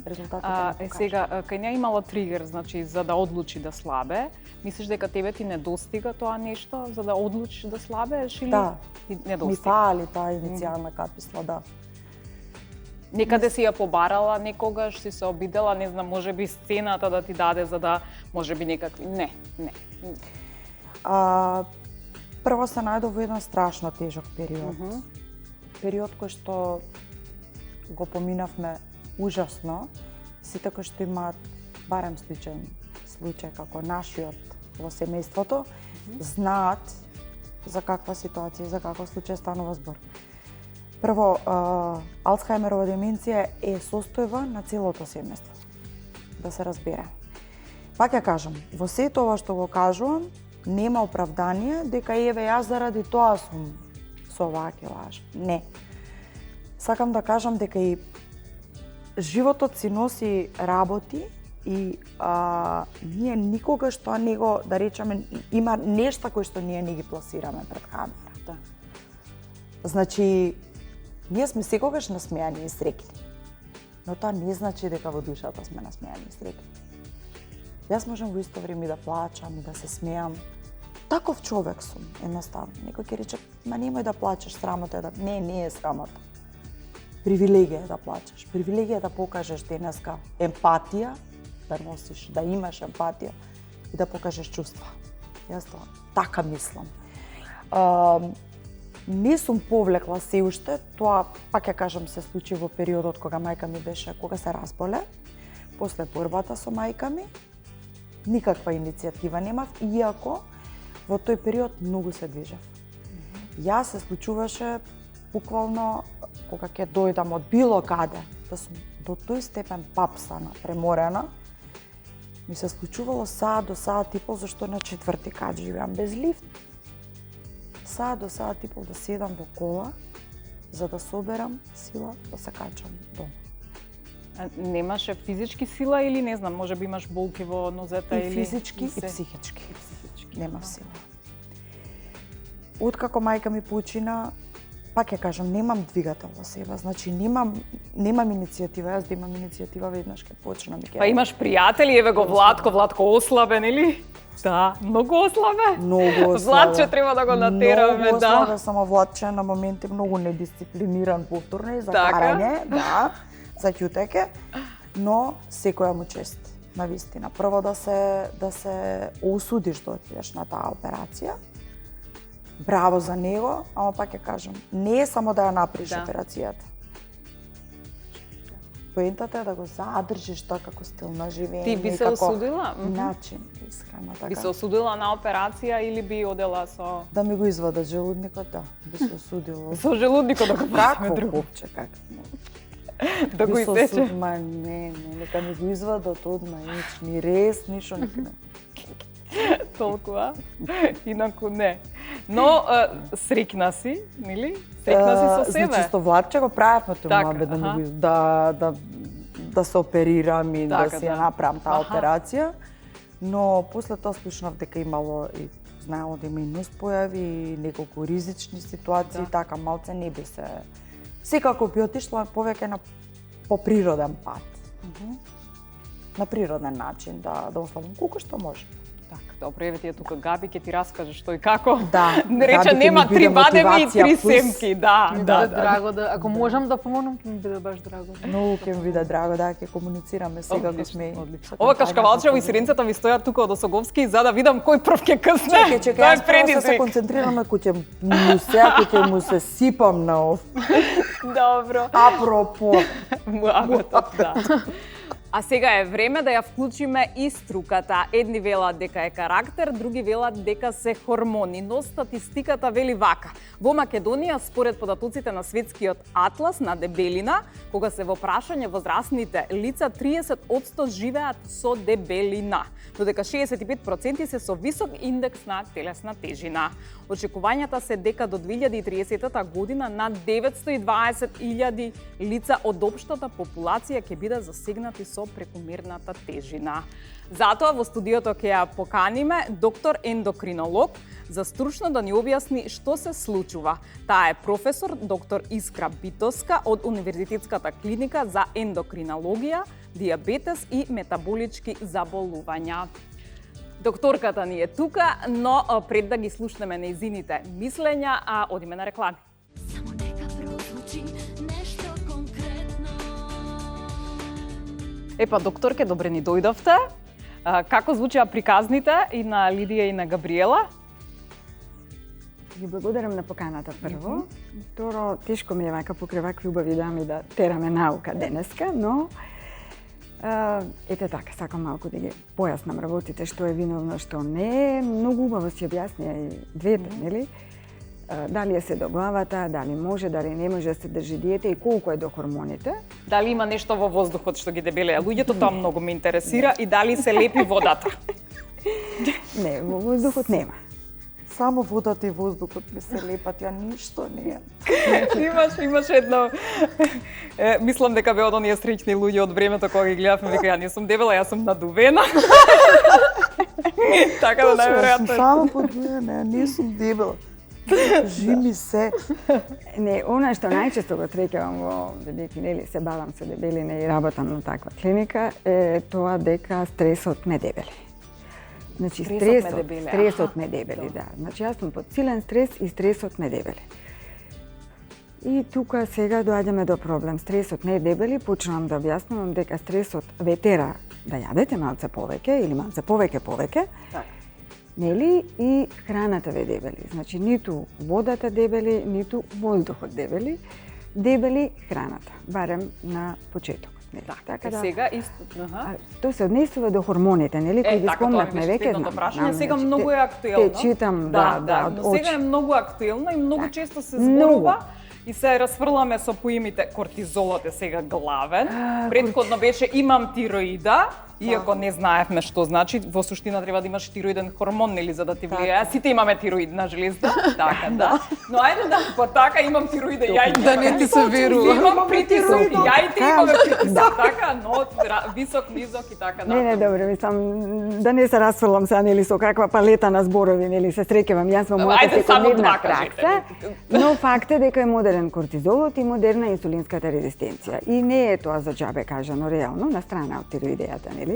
Резултатот не покажа. Сега, кај неа имала тригер, значи, за да одлучи да слабе. Мислиш дека тебе ти недостига тоа нешто, за да одлучиш да слабееш или Да. ти Ми недостига? фали таа иницијална каписла, да. Некаде си ја побарала некогаш, си се обидела, не знам, можеби сцената да ти даде за да, можеби некакви... Не. Прво се најдов во еден страшно тежок период. Период кој што го поминавме ужасно. Сите кои што имаат барем случај како нашиот во семејството, знаат за каква ситуација, за каков случај станува збор. Прво, Алцхајмерова деменција е состојба на целото семејство. Да се разбере. Пак ја кажам, во сето ова што го кажувам, нема оправдание дека еве јас заради тоа сум со оваа килажа. Не. Сакам да кажам дека и животот си носи работи и ние никогаш тоа не го, да речеме, има нешта кои што ние не ги пласираме пред камера. Да. Значи, ние сме секогаш насмејани и среќни. Но тоа не значи дека во душата сме насмејани и среќни. Јас можам во исто време да плачам и да се смеам. Таков човек сум, едноставно. Некој ќе рече, ма немој да плачеш, срамота е да... Не е срамота. Привилегија е да плачеш. Привилегија е да покажеш денеска емпатија, да носиш, да имаш емпатија и да покажеш чувства. Јас тоа така мислам. Не сум повлекла се уште, тоа пак ја кажам се случи во периодот кога мајка ми беше, кога се разболе, после борбата со мајка ми, никаква иницијатива немав, иако во тој период многу се движев. Јас се случуваше буквално кога ќе дојдам од било каде, да сум до тој степен папсана, преморена, ми се случувало саат до саат и пол, зашто на 4-ти кат живеам без лифт. Саат до саат и пол да седам во кола, за да соберам сила да се качам дома. Немаше физички сила или не знам, можеби имаш болки во нозета И или... физички, и психички. Немав сила. Откако мајка ми почина, пак ја кажам, немам двигател во себе, значи немам иницијатива, јас да имам иницијатива веднаш ќе почнам и ќе... Па имаш пријатели, еве го Владко ослабен или? Да, многу ослабен. Многу ослабен. Владче треба да го натераме, Многу да. ослабен, само Владче на моменти многу недисциплиниран повторно и за Така? карање, да, за ќутеке, но секоја му чест, на вистина. Прво да се осудиш да отидеш на таа операција. Браво за него, ама пак ја кажам, не е само да ја направиш операцијата. Поентата е да го задржиш тоа како стил на живење. Ти би се осудила? Начин исхрана, така. Би се осудила на операција или би одела со... Да ми го извадат желудникот, да. Би се осудила. Со желудникот да го пратиме Како друго. копче, како? Да го исече. Ма не, нека ми го извадат одма, ни рез, ништо никаде. Толкова, инаку не. Но среќна си, нели? Среќна си со себе. Значи, со Владче го правевме тој Така, муабет аха. да се оперирам и Така, да си да. ја направам таа Аха. операција. Но после тоа слушнав дека имало и знаело да има и нуспојави и неколку ризични ситуации, Да. така малце не би се... Секако би отишла повеќе на по природен пат. На природен начин да ослабам колку што може. Така, добро, еве ти е тука Габи, ќе ти раскаже што и како. Да, Не рече, Габи ќе нема ми биде 3 бадеми и мотивација 3 плюс. семки, да, Ми да, биде да. драго да, ако можам да помогнам, ќе ми биде баш драго. Многу ќе ми биде драго да ќе комуницираме сега кога сме. Одлично. Ова кашкавалчево и сиренцата ми стојат тука од Осоговски за да видам кој прв ќе късне. Чекај, Тоа е јас прво се предизвик. концентрираме кој ќе му сега кој ќе му се сипам на ов. Добро. Апропо. Муабетот, да. А сега е време да ја вклучиме и струката. Едни велат дека е карактер, други велат дека се хормони, но статистиката вели вака. Во Македонија, според податоците на Светскиот атлас на дебелина, кога се во прашање возрастните лица, 30% живеат со дебелина, додека 65% се со висок индекс на телесна тежина. Очекувањата се дека до 2030 година над 920.000 лица од општата популација ќе бидат засегнати со прекомерната тежина. Затоа во студиото ќе ја поканиме доктор ендокринолог за стручно да ни објасни што се случува. Таа е професор доктор Искра Битоска од Универзитетската клиника за ендокринологија, дијабетес и метаболички заболувања. Докторката ни е тука, но пред да ги слушнеме нејзините мислења, одиме на реклами. Само нека прозвучи нешто конкретно. Епа, докторке, добре ни дојдовте. Како звучеа приказните и на Лидија и на Габриела? Ви благодарам на поканата прво. Второ, тешко ми е вака покрај вакви убави дами да тераме наука денеска, но ете така, сакам малку да ги појаснам работите што е виновно, што не е. Многу убаво си објаснија и двете, нели? Дали е се до главата, дали може, дали не може да се држи диета и колку е до хормоните. Дали има нешто во воздухот што ги дебелеа луѓето, тоа многу ме интересира, и дали се лепи водата. Не, во воздухот нема. Само водата и воздухот ми се лепат, ја ништо не е. Имаш едно... мислам дека бе од оние среќни луѓе од времето кога ги гледавме, вика, ја не сум дебела, јас сум надувена. Така да најверојатно. Само подвоена, не сум дебела. Кажи ми се. Не, она што најчесто го среќавам во дебеки, нели, се бавам со дебелина и работам на таква клиника, е тоа дека стресот ме дебели. Значи, стресот ме дебели, да. Значи, јас сум под силен стрес и стресот ме дебели. И тука сега доаѓаме до проблем. Стресот не е дебели, почнувам да објаснувам дека стресот ве тера да јадете малце повеќе или малце повеќе. Нели, и храната ве дебели. Значи, ниту водата дебели, ниту воздухот дебели. Дебели храната, барем на почетокот. Така да. Сега исто. Тоа се однесува до хормоните, нели, кои ги спомнавме веќе. Сега многу е актуелно. Те читам, да, но сега е многу актуелно и многу често се зборува. И се расфрламе со поимите. Кортизолот е сега главен. Претходно беше имам тироида, иако не знаевме што значи. Во суштина треба да имаш тироиден хормон, нели, за да ти влијае. Сите имаме тироидна железа. Така, да. Но ајде да, па така имам тироида, ја да не ти се верува. Имам притисок, ја и ти имаме притисок, така, но висок, низок и така. Не, добре, мислам да не се расфрлам сега, нели, со каква палета на зборови, нели, се среќавам јас во мојата секојдневна пракса. Но факт е дека е модерен кортизолот и модерна инсулинската резистенција. И не е тоа за џабе кажано реално, на страна од тироидејата, нели?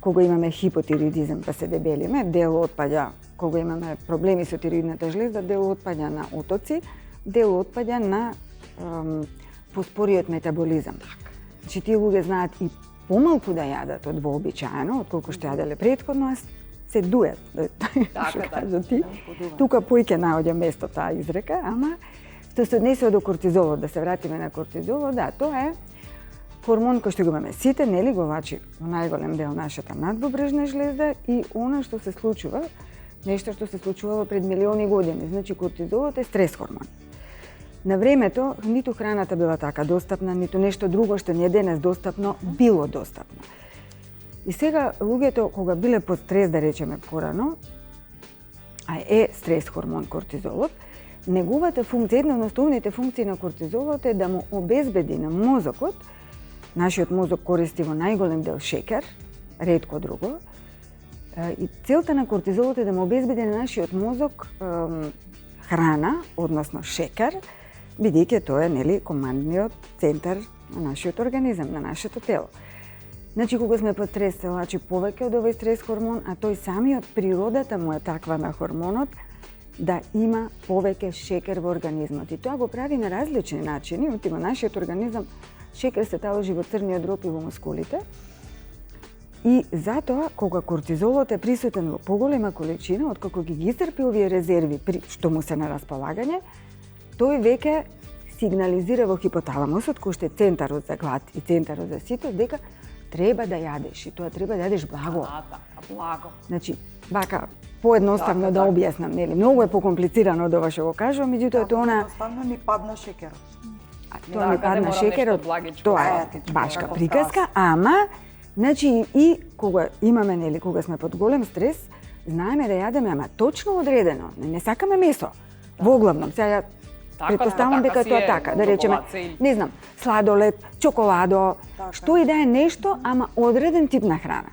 Кога имаме хипотироидизм па се дебелиме, дел отпаѓа, кога имаме проблеми со тироидната жлеза, дел отпаѓа на отоци, дел отпаѓа на поспориот метаболизам. Значи, тие луѓе знаат и помалку да јадат од вообичаено, отколку што јаделе претходно, а се дует. Така, да. Тука поиќе наоѓа место таа изрека, ама што се однесува до кортизолот, да се вратиме на кортизолот, да, тоа е хормон кој што го имаме сите, нели, го влачи во најголем дел нашата надбобрежна жлеза и она што се случува, нешто што се случувало пред милиони години. Значи, кортизолот е стрес хормон. На времето, ниту храната била така достапна, ниту нешто друго што не е денес достапно, било достапно. И сега, луѓето, кога биле под стрес, да речеме порано, а е стрес хормон кортизолот, неговата функција, една од основните функции на кортизолот е да му обезбеди на мозокот, нашиот мозок користи во најголем дел шекер, ретко друго, и целта на кортизолот е да му обезбеди на нашиот мозок храна, односно шекер, бидејќи тоа е, нели, командниот центар на нашиот организам, на нашето тело. Значи, кога сме под стрес, се лачи повеќе од овој стрес хормон, а тој самиот природата му е таква на хормонот, да има повеќе шекер во организмот. И тоа го прави на различни начини. Во нашиот организам шекер се таложи во црниот дроб и во мускулите. И затоа, кога кортизолот е присутен во поголема количина, откако ги исцрпи овие резерви што му се на располагање, тој веќе сигнализира во хипоталамусот, кој што е центарот за глад и центарот за ситост, дека треба да јадеш и тоа треба да јадеш благо. Така, благо. Значи, вака поедноставно да објаснам, нели? Многу е покомплицирано од ова што го кажувам, меѓутоа тоа она Едноставно ни падна шекерот. тоа ми падна шекерот, тоа е башка приказка, ама значи и кога имаме, нели, кога сме под голем стрес, знаеме да јадеме, ама точно одредено, не сакаме месо. Воглавном, сега ја претпоставам дека тоа така, да речеме, не знам, сладолед, чоколадо, што и да е нешто, ама одреден тип на храна.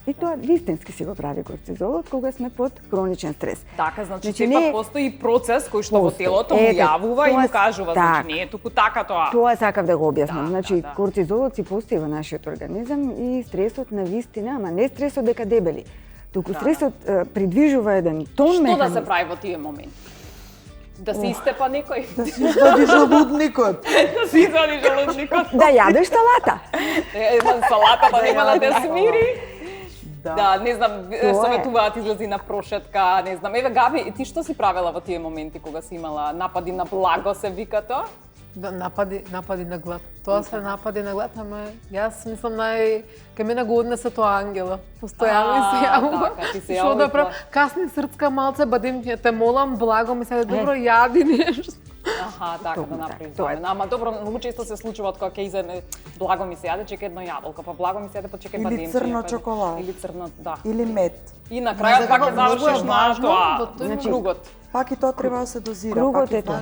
И тоа вистински си го прави кортизолот кога сме под хроничен стрес. Така, значи сепак постои процес кој што во телото му јавува и му кажува, значи не е туку така тоа. Тоа сакав да го објаснам. Значи кортизолот си постои во нашиот организам и стресот на вистина, ама не стресот дека дебели. Туку стресот придвижува еден тон механизм. Што да се прави во тие моменти? Да се истепа некој? Да си извади желудникот. Да си извади желудникот. Да јадеш салата. Салатата нема да те смири. Да, не знам, советуваат излези на прошетка, не знам. Еве Габи, ти што си правела во тие моменти кога си имала напади на благо, се вика тоа? Да, напади на глад. Тоа се напади на глад, ама јас мислам кај мене го однесе тоа ангела. Постојано ми се јавува. Што да правам? Касни срцка малце, бадим те молам, благо ми се добро јади нешто. Аха, така да направиш замена. Ама добро, многу често се случува кога ќе иземе благо ми се јаде, чекај едно јаболко, па благо ми се јаде, па чекај бадемче. Или црно чоколада. Или црно, да. Или мед. И на крајот пак ќе завршиш на тоа, кругот. Пак и тоа треба да се дозира. Кругот е тоа.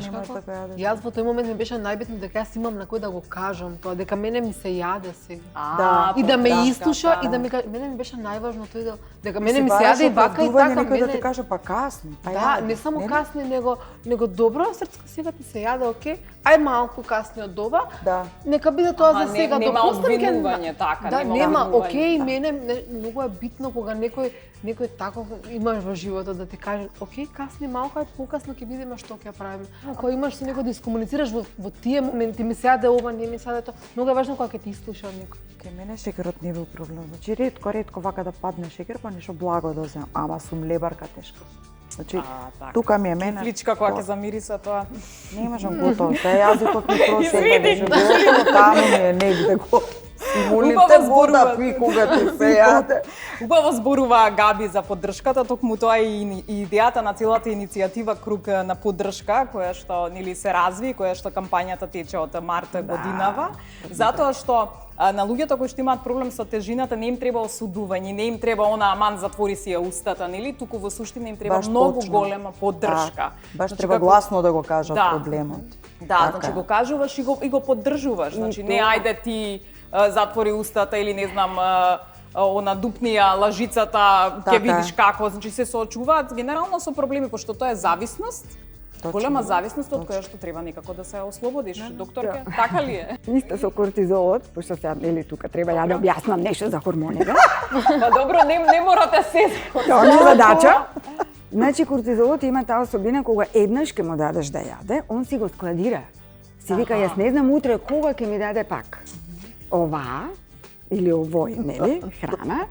Јас во тој момент ми беше најбитно дека јас имам на кој да го кажам тоа, дека мене ми се јаде сега. Да, и да ме истуша и да ми каже, мене ми беше најважно тој дека мене ми се јаде и вака и така некој да ти каже па касни, па да, не само касни, него добро срцка сега ти се јаде, окей. Ај малку касни од ова. Да. Нека биде тоа за сега. Нема обвинување, така, да, нема, окей, мене многу е битно кога некој таков имаш во животот да ти каже, окей, касни малку, ај покасно ќе видиме што ќе правиме. Кога имаш со некој да искомуницираш во тие моменти, ми се јаде ова, не ми се јаде тоа. Многу е важно кога ќе ти слуша некој. Кај мене шекерот не бил проблем. Значи ретко вака да падне шекер, па нешто благо да земам, ама сум лебарка тешка. Значи тука ми е мене. Фличка кога ќе замириса тоа. Не можам готово, се јазикот ми прошета, готово таму ми е негде го. Молите вода пи кога ти се јаде. Убаво зборува Габи за поддршката, токму тоа е и идејата на целата иницијатива Круг на поддршка, која што нели се разви, која што кампањата тече од март годинава, затоа што на луѓето кои што имаат проблем со тежината не им треба осудување, не им треба она аман затвори си ја устата, нели, туку во суштина им треба многу голема поддршка. Баш треба гласно да го кажат проблемот. Да, значи го кажуваш и го поддржуваш, значи не ајде ти затвори устата или не знам она дупнија лажицата, ќе видиш како, значи се соочуваат генерално со проблеми, пошто тоа е зависност. Голема зависност од која што треба некако да се ослободиш, докторке, така ли е? Исто со кортизолот, пошто сега нели тука треба ја да објаснам нешто за хормоните. Па добро, не морате се. Тоа не е задача. Значи кортизолот има таа особина кога еднаш ќе му дадеш да јаде, он си го складира. Си вика јас не знам утре кога ќе ми даде пак. Ова или овој, нели, храна.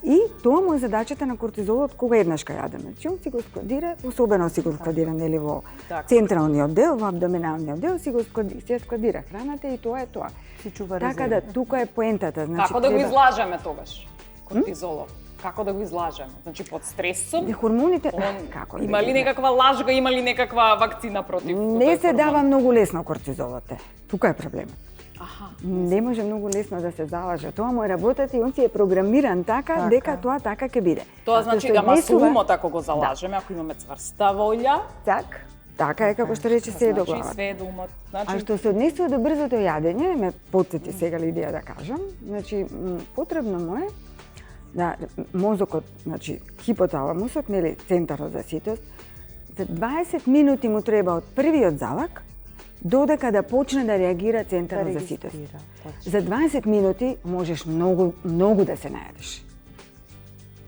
И тоа му е задачата на кортизолот кога еднаш ка јаде. Значи он си го складира, особено си го складира нели во централниот дел, во абдоминалниот дел си го складира храната и тоа е тоа. Си чува така да тука е поентата, значи како да го излажеме тогаш кортизолот? Како да го излажеме? Значи под стресом? Хормоните како? Има ли некаква лажга, има ли некаква вакцина против? Не се дава многу лесно кортизолот. Тука е проблемот. Не може многу лесно да се залаже. Тоа му е работата и он си е програмиран така дека тоа така ќе биде. Тоа значи ама со умот ако го залажеме, ако имаме цврста волја. Така е како што рече се до глава. Значи све до умот. А што се однесува до брзото јадење, ме потсети сега Лидија да кажам, значи потребно му е да мозокот, значи хипоталамусот, нели центарот за ситост, за 20 минути му треба од првиот залак додека да почне да реагира центарот за ситост. За 20 минути можеш многу да се најадеш.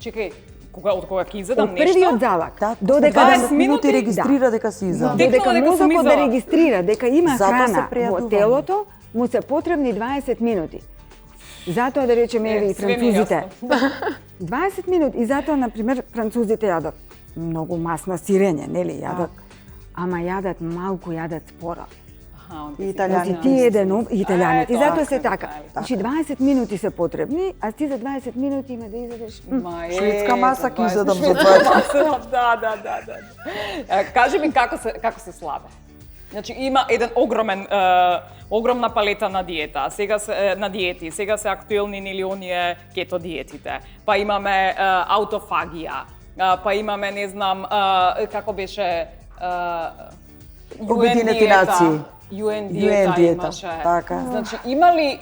Чекај, од кога ќе изедам нешто? Од првиот залак, додека 20 минути регистрира дека се изедам. Додека мозокот да регистрира дека има храна во телото, му се потребни 20 минути. Затоа да речеме и французите. 20 минути и затоа на пример французите јадат многу масно сирење, нели јадат, ама јадат малку, јадат споро. И италијаните. Ти еден италијанец. И затоа се така. така. Значи 20 минути се потребни, а ти за 20 минути има да изедеш. Шведска маса ќе изедам за шведска маса. Да. Кажи ми како се слабе. Значи има еден огромна палета на диета, сега се на диети, сега се актуелни нели оние кето диетите. Па имаме аутофагија, па имаме не знам како беше Обединети нации. UN диета имаше. Така. Значи има ли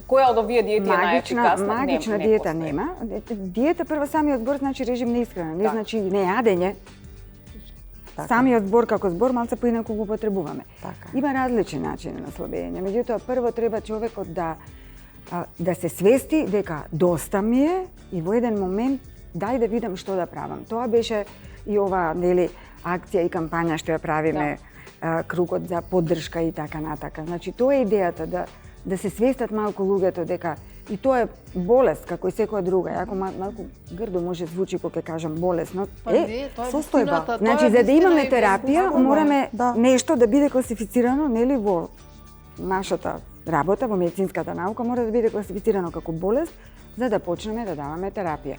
која од овие диети е најефикасна? Магична диета нема. Диета прво самиот збор значи режим на исхрана, не значи не јадење. Самиот збор како збор малце поинаку го потребуваме. Има различни начини на слабење, меѓутоа прво треба човекот да се свести дека доста ми е и во еден момент дај да видам што да правам. Тоа беше и ова нели акција и кампања што ја правиме кругот за поддршка и така натака. Значи тоа е идејата да се свестат малку луѓето дека и тоа е болест како и секоја друга. Јако малку грдо може звучи кога ќе кажам болест, но состојба. Значи за да имаме терапија мораме нешто да биде класифицирано нели во нашата работа, во медицинската наука мора да биде класифицирано како болест за да почнеме да даваме терапија.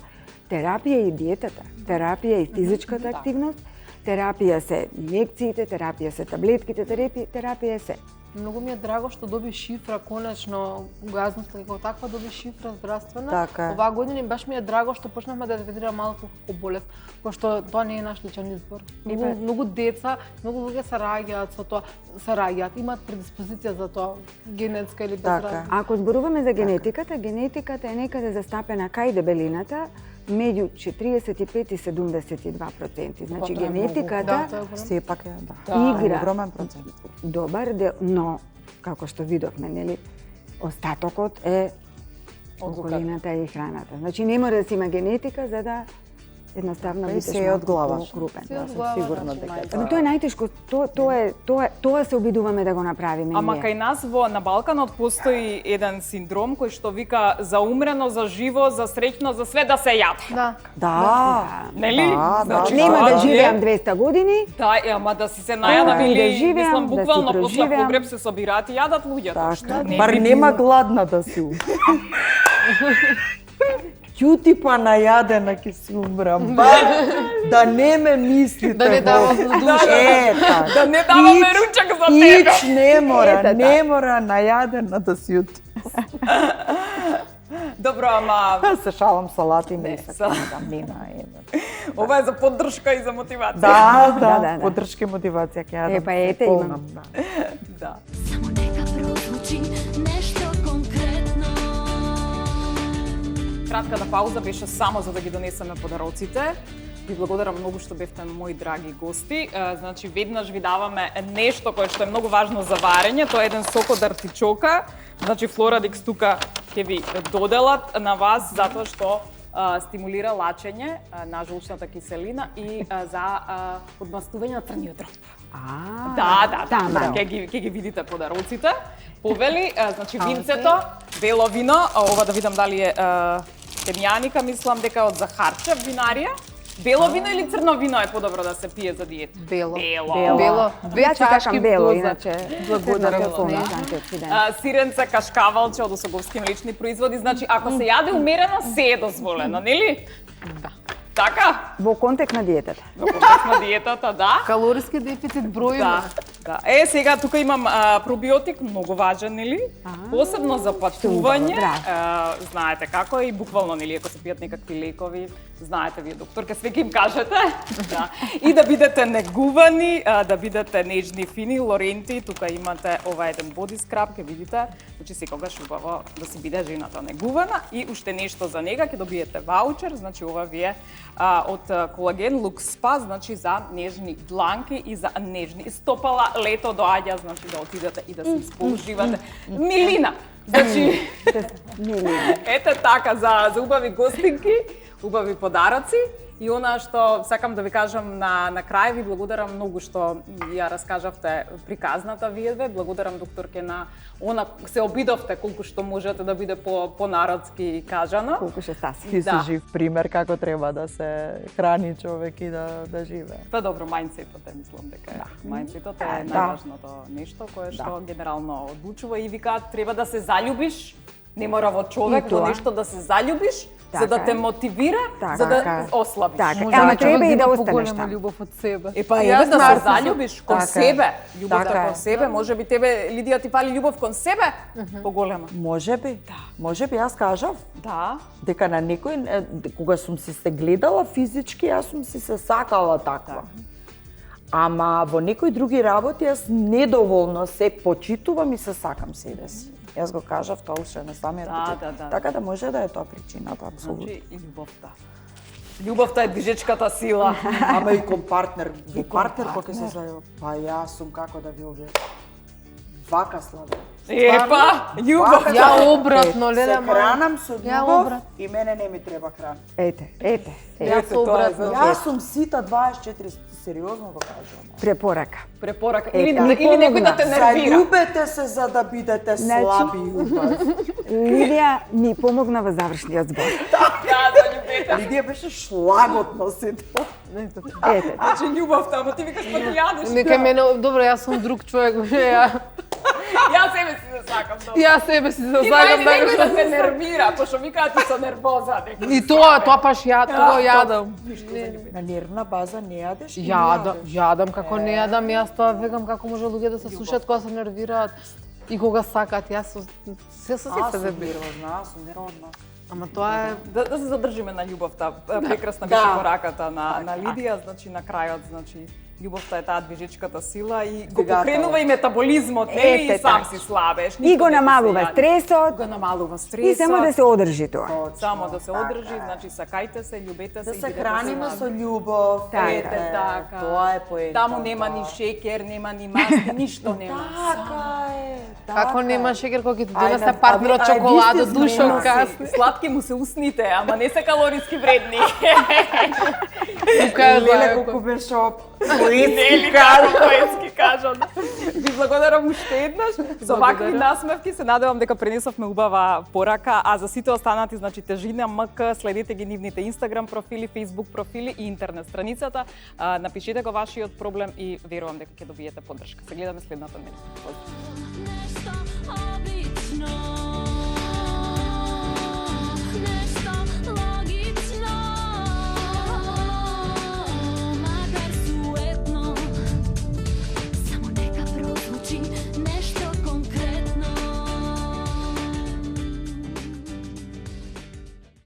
Терапија е и диетата, терапија е и физичката активност, терапија се инjekциите, терапија се таблетките, терапија е се. Многу ми е драго што доби шифра конечно газноста како таква доби шифра здравствена. Така. Оваа година баш ми е драго што почнавме да третираме малку како болест, пошто тоа не е наш личен избор. Многу деца, многу луѓе се раѓаат, имаат предиспозиција за тоа, генетска или безразлична. Ако зборуваме за генетиката, генетиката е некаде застапена кај дебелината, меѓу 45 и 72%. Значи генетиката сепак е игра огромен процент. Добар дел, но како што видовме, нели, остатокот е околината и храната. Значи не мора да си има генетика за да едноставно бидеш се од глава. Крупен. Сигурно дека. Но тоа е најтешко, тоа се обидуваме да го направиме. Ама кај нас на Балканот постои еден синдром кој што вика за умрено, за живо, за среќно, за све да се јаде. Нели? Нема да живеам 200 години. Да, ама да си се најадам или мислам буквално после погреб се собираат и јадат луѓето. Бар нема гладна да си. Ќути па најадена ќе си умрам. Да не ме мислите. Да не давам душа. Да не даваме ручак за тебе. Ич не мора најадена да си јути. Добро, ама Се шалам салати не сакам да мина. Ова е за поддршка и за мотивација. Да, поддршка и мотивација ќе јадам. Па ете имам. Да. Само нека прозвучи нешто конкретно. Кратката пауза беше само за да ги донесеме подароците. Ви благодарам многу што бевте мои драги гости. Значи, веднаш ви даваме нешто кое што е многу важно за варење. Тоа е еден сок од артичока. Значи, Флорадикс тука ќе ви доделат на вас затоа што стимулира лачење на жолчната киселина и за подмастување на црниот дроб. Да. Ќе ги видите подароците. Повели, значи винцето, бело вино, ова да видам дали е темјаника, мислам дека од Захарчев винарија. Бело вино или црно вино е подобро да се пие за диета? Бело. Две чашки бело, иначе благодарам. Сиренце кашкавалче од Осоговски млечни производи. Значи, ако се јаде умерено, се е дозволено, нели? Да. Така? Во контекст на диетата. Во контекст на диетата, да. Калориски дефицит бројно. Да. Сега тука имам пробиотик, многу важен, нели? Посебно за патување. Знаете како и буквално, нели, ако се пијат некакви лекови, знаете вие докторка, све ќе им кажете. Да. И да бидете негувани, да бидете нежни, фини, лоренти. Тука имате ова еден боди скраб, ќе видите. Значи секогаш убаво да си биде жената негувана и уште нешто за нега, ќе добиете ваучер, значи ова ви е од колаген Lux Spa, значи за нежни дланки и за нежни стопала. Лето доаѓа, значи да отидете и да се исполживате. Милина! Значи, ете така, за убави гостинки, убави подароци И она што сакам да ви кажам на крај, ви благодарам многу што ја раскажавте приказната вие. Благодарам докторке на она се обидовте колку што можете да биде по народски кажано. Колку ше стаси. Ти си жив пример како треба да се храни човек и да живее. Па добро, мајндсетот е, мислам дека мајндсетот е најважното нешто кое што генерално одлучува и вика треба да се заљубиш, не мора во човек, во нешто да се заљубиш, за да те мотивира, за да ослабиш. Ама треба и да останеш таму. Љубов од себе. Епа еве да се заљубиш кон себе, љубовта кон себе, можеби тебе Лидија ти фали љубов кон себе поголема. Можеби. Можеби јас кажав. Да. Дека на некој кога сум си се гледала физички, јас сум си се сакала таква. Ама во некои други работи јас недоволно се почитувам и се сакам себе си. Јас го кажав тоа уште на самиот почеток. Така да може да е тоа причината, апсолутно. Значи и љубовта. Љубовта е движечката сила. Ама и кон партнер. Во партнер кога се зајава. Па јас сум како да ви објавам. Вака слабе. Епа, љубов. Ја обратно, леле, се хранам со љубов обратно. и мене не ми треба храна. Ете. Јас обратно. Јас сум сита 24, сериозно го кажам. Препорака. Или некој да те нервира. Заљубете се за да бидете слаби и убави. Лидија ми помогна во завршниот збор. Да, заљубете. Лидија беше шлаготно сите. Ете. Значи љубовта, ама ти викаш па ти јадеш. Нека мене, добро, јас сум друг човек, Јас себе си се сакам, добро. Јас себе си се Ти сакам некој да те нервира, пошто викаат ти со нервоза. И тоа паш тоа јадам. На нервна база не јадеш? Јадам како не јадам, јас тоа вегам како може луѓе да се слушаат кога се нервираат и кога сакаат. Јас се Аз сум нервозна. Ама тоа е Да се задржиме на љубовта. Прекрасна беше пораката на Лидија, значи на крајот, значи љубовта е таа движечката сила и го покренува и метаболизмот, нели и сам си слабеш. И го намалува стресот. Го намалува стресот. И само да се одржи тоа. Само да се одржи, значи сакајте се, љубете се Да и се бидете храниме слаби. со љубов. Ете, така. Тоа е поентата. Таму нема ни шекер, нема ни масти, ништо нема. Така е. како нема шекер кога ти донесе партнерот чоколадо, душок касни. Сладки му се усните, ама не се калориски вредни. Тука е Леле зајако. колку беше Поетски кажан. Ви благодарам уште еднаш за вакви насмевки. Се надевам дека пренесовме убава порака, а за сите останати, значи Тежина МК, следете ги нивните Инстаграм профили, Фейсбук профили и интернет страницата. Напишете го вашиот проблем и верувам дека ќе добиете поддршка. Се гледаме следната недела.